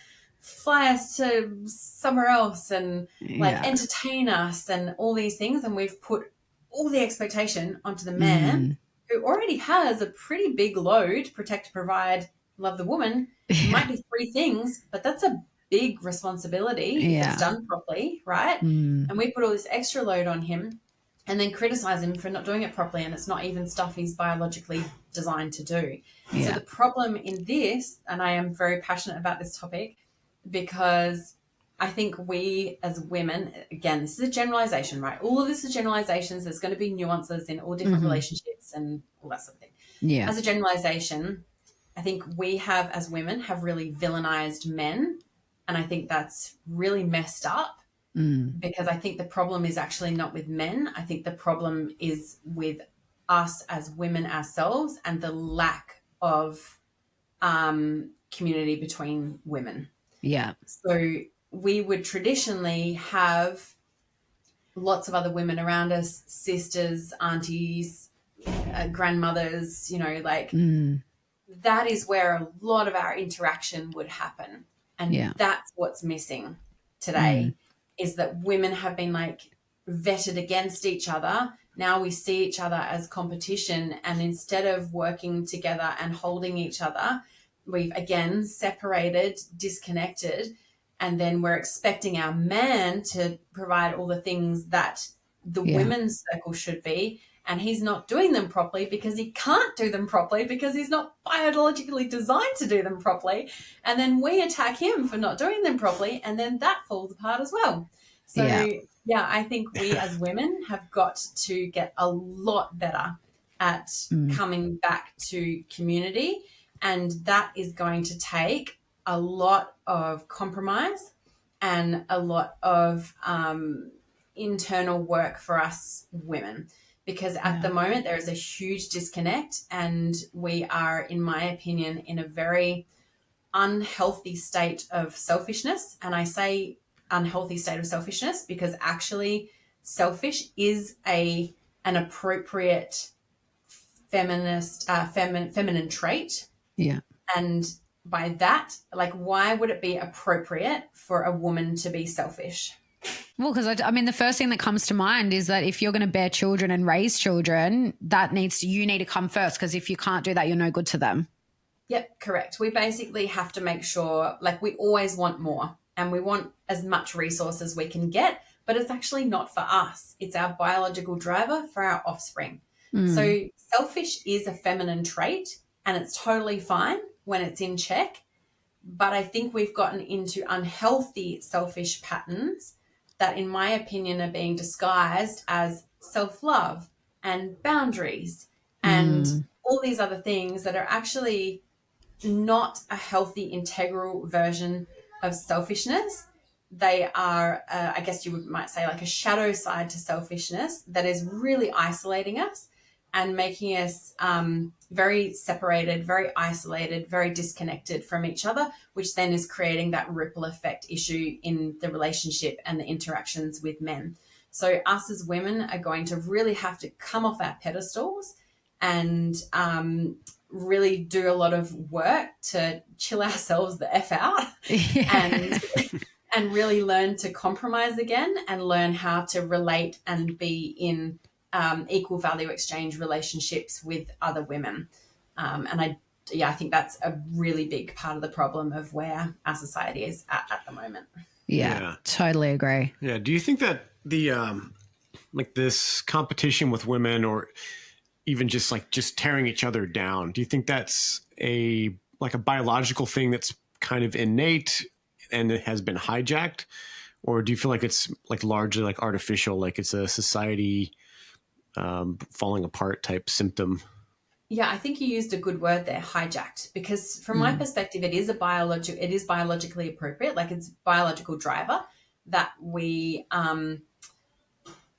fly us to somewhere else and like entertain us and all these things. And we've put all the expectation onto the man who already has a pretty big load: protect, provide, love the woman. It might be three things, but that's a big responsibility if it's done properly, right? And we put all this extra load on him and then criticize him for not doing it properly, and it's not even stuff he's biologically designed to do. So the problem in this, and I am very passionate about this topic, because I think we as women, again, this is a generalization, right? All of this is generalizations. There's going to be nuances in all different relationships and all that sort of thing. Yeah. As a generalization, I think we as women have really villainized men, and I think that's really messed up. Because I think the problem is actually not with men. I think the problem is with us as women ourselves and the lack of community between women. Yeah. So we would traditionally have lots of other women around us, sisters, aunties, grandmothers, that is where a lot of our interaction would happen. And that's what's missing today. Is that women have been like vetted against each other. Now we see each other as competition, and instead of working together and holding each other, we've again separated, disconnected, and then we're expecting our man to provide all the things that the women's circle should be, and he's not doing them properly because he can't do them properly because he's not biologically designed to do them properly. And then we attack him for not doing them properly, and then that falls apart as well. So, I think we as women have got to get a lot better at coming back to community, and that is going to take a lot of compromise and a lot of internal work for us women. Because at the moment there is a huge disconnect, and we are, in my opinion, in a very unhealthy state of selfishness. And I say unhealthy state of selfishness because actually selfish is an appropriate feminine trait. Yeah. And by that, like, why would it be appropriate for a woman to be selfish? Well, because I mean, the first thing that comes to mind is that if you're going to bear children and raise children, you need to come first, because if you can't do that, you're no good to them. Yep, correct. We basically have to make sure, like, we always want more and we want as much resource as we can get, but it's actually not for us. It's our biological driver for our offspring. So selfish is a feminine trait, and it's totally fine when it's in check. But I think we've gotten into unhealthy selfish patterns that, in my opinion, are being disguised as self-love and boundaries and all these other things that are actually not a healthy, integral version of selfishness. They are, I guess you might say, like a shadow side to selfishness that is really isolating us and making us very separated, very isolated, very disconnected from each other, which then is creating that ripple effect issue in the relationship and the interactions with men. So us as women are going to really have to come off our pedestals and really do a lot of work to chill ourselves the F out and really learn to compromise again and learn how to relate and be in equal value exchange relationships with other women. And I think that's a really big part of the problem of where our society is at the moment. Yeah, totally agree. Yeah. Do you think that the like this competition with women, or even just tearing each other down, do you think that's a biological thing that's kind of innate and it has been hijacked? Or do you feel like it's like largely like artificial, like it's a society falling apart type symptom? Yeah, I think you used a good word there, hijacked, because from my perspective, it is biologically appropriate, like it's biological driver that we want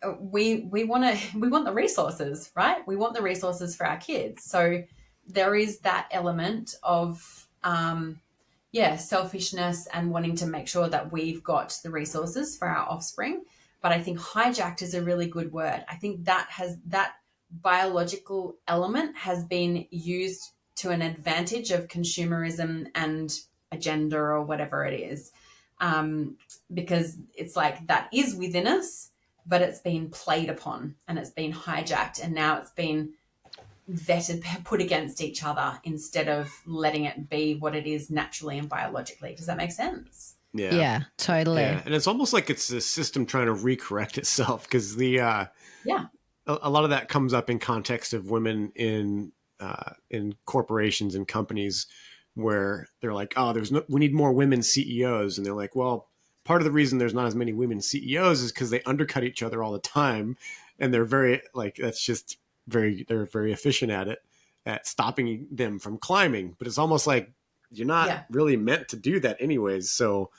the resources, right? We want the resources for our kids. So there is that element of selfishness and wanting to make sure that we've got the resources for our offspring. But I think hijacked is a really good word. I think that biological element has been used to an advantage of consumerism and agenda or whatever it is, because it's like that is within us, but it's been played upon and it's been hijacked, and now it's been vetted, put against each other instead of letting it be what it is naturally and biologically. Does that make sense? Yeah, totally. Yeah. And it's almost like it's the system trying to recorrect itself, because a lot of that comes up in context of women in corporations and companies where they're like, oh, we need more women CEOs. And they're like, well, part of the reason there's not as many women CEOs is because they undercut each other all the time. And they're they're very efficient at stopping them from climbing. But it's almost like you're not really meant to do that anyways. So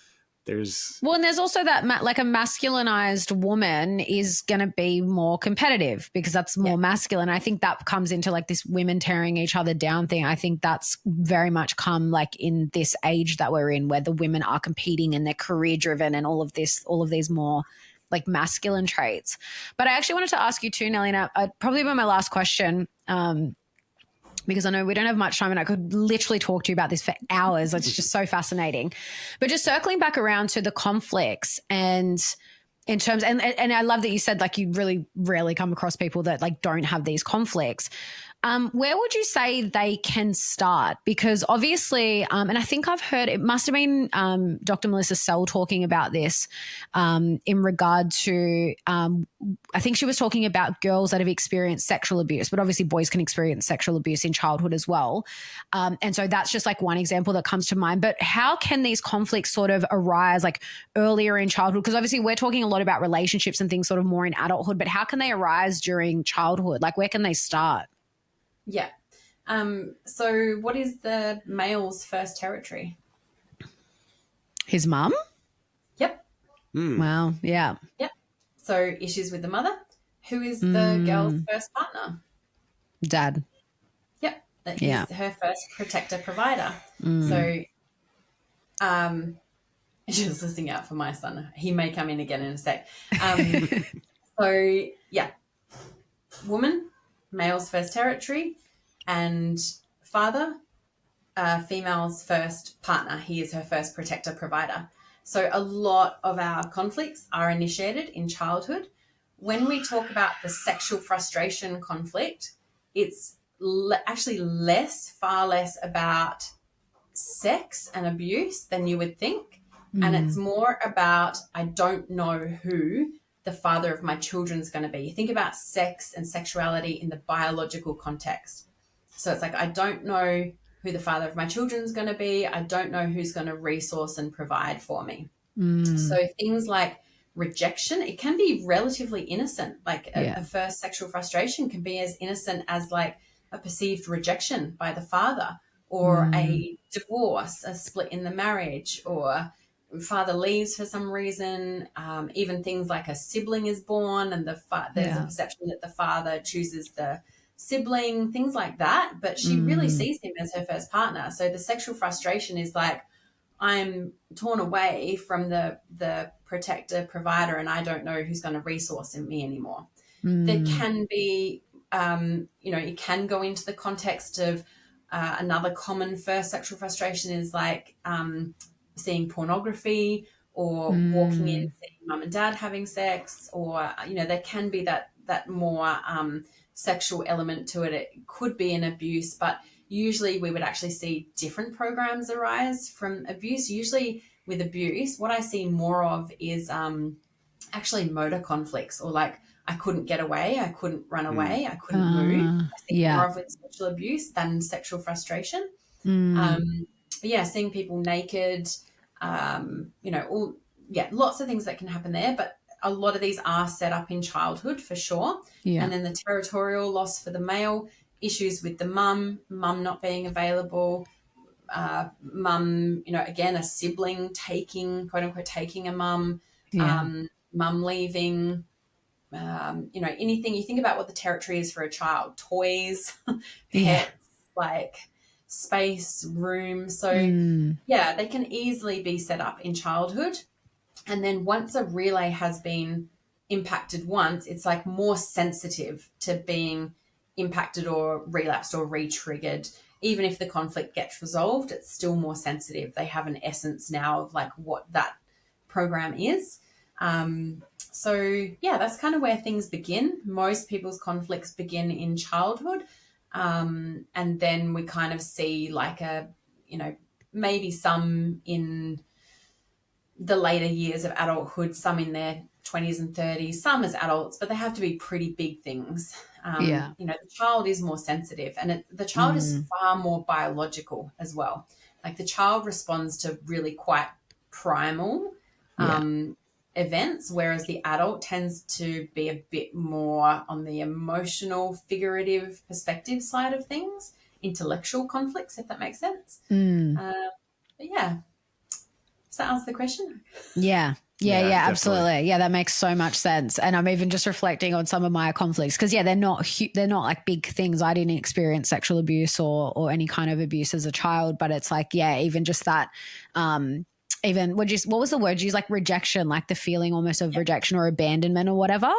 and there's also that like a masculinized woman is going to be more competitive because that's more masculine. I think that comes into like this women tearing each other down thing. I think that's very much come like in this age that we're in, where the women are competing and they're career driven and all of these more like masculine traits. But I actually wanted to ask you too, Nellie, and I'd probably be my last question, because I know we don't have much time and I could literally talk to you about this for hours. It's just so fascinating. But just circling back around to the conflicts and in terms, and I love that you said like you really rarely come across people that like don't have these conflicts. Where would you say they can start? Because obviously, and I think I've heard, it must have been Dr. Melissa Sell talking about this in regard to, I think she was talking about girls that have experienced sexual abuse, but obviously boys can experience sexual abuse in childhood as well. And so that's just like one example that comes to mind. But how can these conflicts sort of arise like earlier in childhood? Because obviously we're talking a lot about relationships and things sort of more in adulthood, but how can they arise during childhood? Like where can they start? Yeah. So what is the male's first territory? His mum? Yep. Wow. Yeah. Yep. So issues with the mother. Who is the girl's first partner? Dad. Yep. He's her first protector provider. So just listening out for my son. He may come in again in a sec. So yeah. Woman, male's first territory, and father, female's first partner. He is her first protector provider. So a lot of our conflicts are initiated in childhood. When we talk about the sexual frustration conflict, it's actually far less about sex and abuse than you would think. And it's more about, I don't know who the father of my children's going to be. You think about sex and sexuality in the biological context. So it's like, I don't know who the father of my children's going to be. I don't know who's going to resource and provide for me. So things like rejection, it can be relatively innocent. Like a first sexual frustration can be as innocent as like a perceived rejection by the father, or a divorce, a split in the marriage, or father leaves for some reason. Even things like a sibling is born and there's a perception that the father chooses the sibling, things like that. But she really sees him as her first partner. So the sexual frustration is like, I'm torn away from the protector, provider, and I don't know who's going to resource in me anymore. There can be, it can go into the context of another common first sexual frustration is like seeing pornography, or walking in, seeing mum and dad having sex, or, there can be that more sexual element to it. It could be an abuse, but usually we would actually see different programs arise from abuse. Usually with abuse, what I see more of is actually motor conflicts, or like I couldn't get away, I couldn't run away, I couldn't move. I see more of with sexual abuse than sexual frustration. But yeah, seeing people naked, lots of things that can happen there. But a lot of these are set up in childhood for sure. And then the territorial loss for the male, issues with the mum not being available, mum, again, a sibling taking, quote unquote, taking a mum, mum leaving, anything. You think about what the territory is for a child: toys, pets, like space, room. So they can easily be set up in childhood. And then once a relay has been impacted once, it's like more sensitive to being impacted or relapsed or re-triggered. Even if the conflict gets resolved, it's still more sensitive. They have an essence now of like what that program is. That's kind of where things begin. Most people's conflicts begin in childhood. And then we kind of see like maybe some in the later years of adulthood, some in their 20s and 30s, some as adults, but they have to be pretty big things. The child is more sensitive, and the child is far more biological as well. Like the child responds to really quite primal events, whereas the adult tends to be a bit more on the emotional, figurative perspective side of things, intellectual conflicts, if that makes sense. Does that answer the question? Yeah, absolutely. Yeah, that makes so much sense. And I'm even just reflecting on some of my conflicts because, they're not like big things. I didn't experience sexual abuse or any kind of abuse as a child, but it's like, even just that, even what was the word you used, like rejection, like the feeling almost of rejection or abandonment or whatever.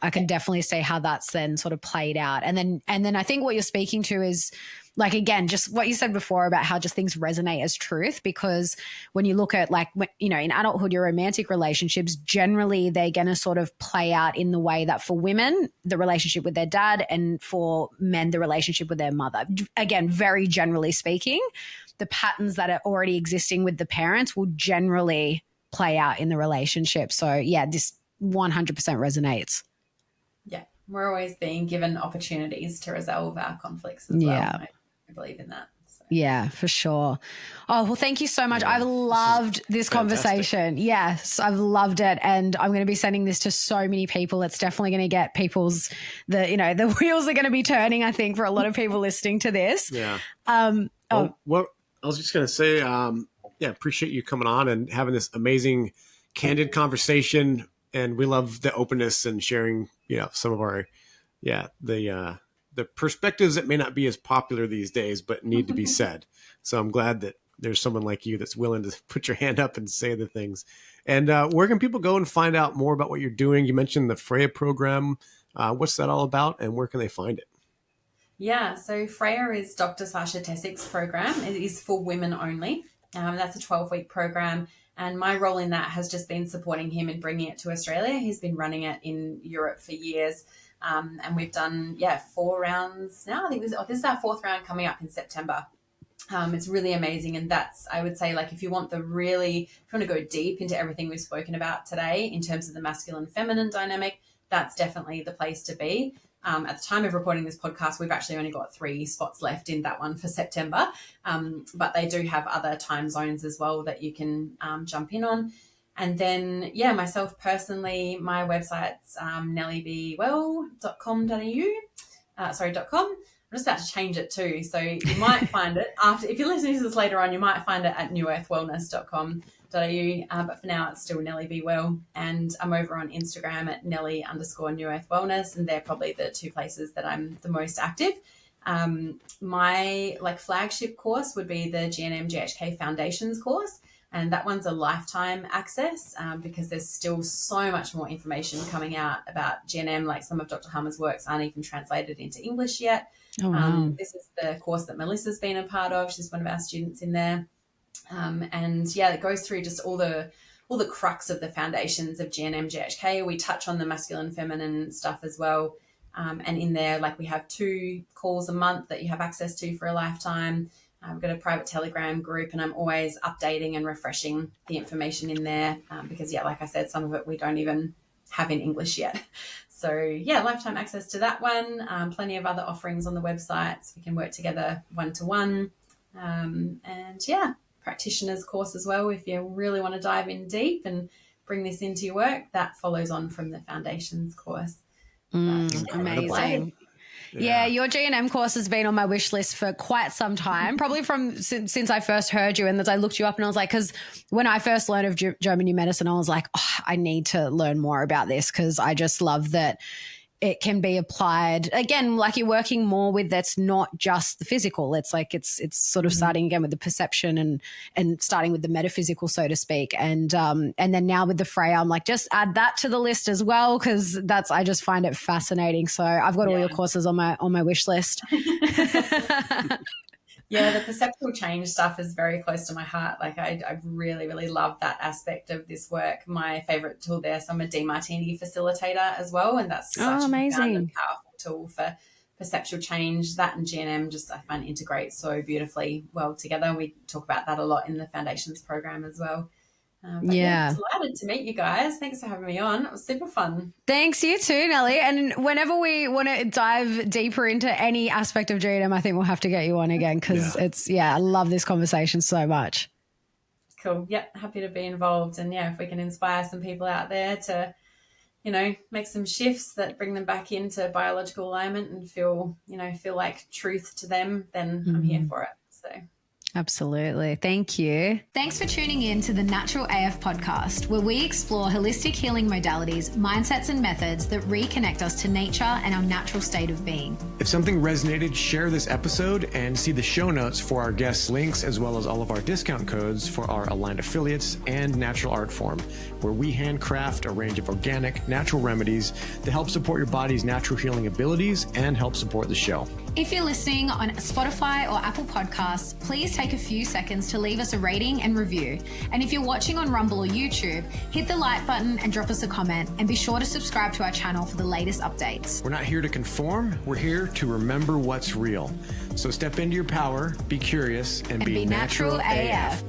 I can definitely see how that's then sort of played out. And then I think what you're speaking to is like, again, just what you said before about how just things resonate as truth, because when you look at like, in adulthood, your romantic relationships, generally they're going to sort of play out in the way that for women, the relationship with their dad, and for men, the relationship with their mother. Again, very generally speaking, the patterns that are already existing with the parents will generally play out in the relationship. So this 100% resonates. Yeah. We're always being given opportunities to resolve our conflicts as well. I believe in that. So. Yeah, for sure. Oh, well, thank you so much. I've loved this conversation. Yes, I've loved it. And I'm going to be sending this to so many people. It's definitely going to get the wheels are going to be turning, I think, for a lot of people listening to this. Yeah. Well, I was just going to say, appreciate you coming on and having this amazing, candid conversation. And we love the openness and sharing, some of our, the perspectives that may not be as popular these days, but need to be said. So I'm glad that there's someone like you that's willing to put your hand up and say the things. And where can people go and find out more about what you're doing? You mentioned the Freya program. What's that all about, and where can they find it? Yeah, so Freya is Dr. Sasha Tessik's program. It is for women only. That's a 12-week program. And my role in that has just been supporting him in bringing it to Australia. He's been running it in Europe for years. And we've done, 4 rounds now. I think this is our 4th round coming up in September. It's really amazing. And that's, I would say, like, if you want to go deep into everything we've spoken about today in terms of the masculine feminine dynamic, that's definitely the place to be. At the time of recording this podcast, we've actually only got 3 spots left in that one for September. But they do have other time zones as well that you can jump in on. And then, myself personally, my website's nelliebwell.com.au. .com. I'm just about to change it too. So you might find it if you're listening to this later on, you might find it at newearthwellness.com.au. But for now, it's still Nellie B. Well. And I'm over on Instagram at Nellie_NewEarthWellness. And they're probably the 2 places that I'm the most active. My flagship course would be the GNM GHK Foundations course. And that one's a lifetime access because there's still so much more information coming out about GNM. Like, some of Dr. Hummer's works aren't even translated into English yet. Oh, wow. This is the course that Melissa's been a part of. She's one of our students in there. It goes through just all the crux of the foundations of GNM GHK. We touch on the masculine feminine stuff as well. And in there, we have 2 calls a month that you have access to for a lifetime. We've got a private Telegram group, and I'm always updating and refreshing the information in there because, like I said, some of it we don't even have in English yet. So, lifetime access to that one. Plenty of other offerings on the website, so we can work together one-to-one. Practitioner's course as well. If you really want to dive in deep and bring this into your work, that follows on from the Foundations course. Amazing. Yeah, your GNM course has been on my wish list for quite some time, probably since I first heard you, and as I looked you up, and I was like, because when I first learned of German New Medicine, I was like, I need to learn more about this because I just love that it can be applied again, like you're working more with that's not just the physical. It's like it's sort of starting again with the perception and starting with the metaphysical, so to speak. And then now with the Freya, I'm like, just add that to the list as well because I just find it fascinating. So I've got all your courses on my wish list. Yeah, the perceptual change stuff is very close to my heart. Like I really, really love that aspect of this work. My favorite tool there, so I'm a Demartini facilitator as well, and that's such amazing. a powerful tool for perceptual change. That and GNM just I find integrate so beautifully well together. We talk about that a lot in the Foundations program as well. Delighted to meet you guys. Thanks for having me on. It was super fun. Thanks, you too, Nellie. And whenever we want to dive deeper into any aspect of GNM, I think we'll have to get you on again because I love this conversation so much. Cool. Yep. Happy to be involved. And if we can inspire some people out there to, make some shifts that bring them back into biological alignment and feel like truth to them, then I'm here for it. So. Absolutely. Thank you. Thanks for tuning in to the Natural AF podcast, where we explore holistic healing modalities, mindsets, and methods that reconnect us to nature and our natural state of being. If something resonated, share this episode and see the show notes for our guest links, as well as all of our discount codes for our aligned affiliates and natural art form, where we handcraft a range of organic, natural remedies that help support your body's natural healing abilities and help support the show. If you're listening on Spotify or Apple Podcasts, please take a few seconds to leave us a rating and review. And if you're watching on Rumble or YouTube, hit the like button and drop us a comment, and be sure to subscribe to our channel for the latest updates. We're not here to conform. We're here to remember what's real. So step into your power, be curious, and be natural AF.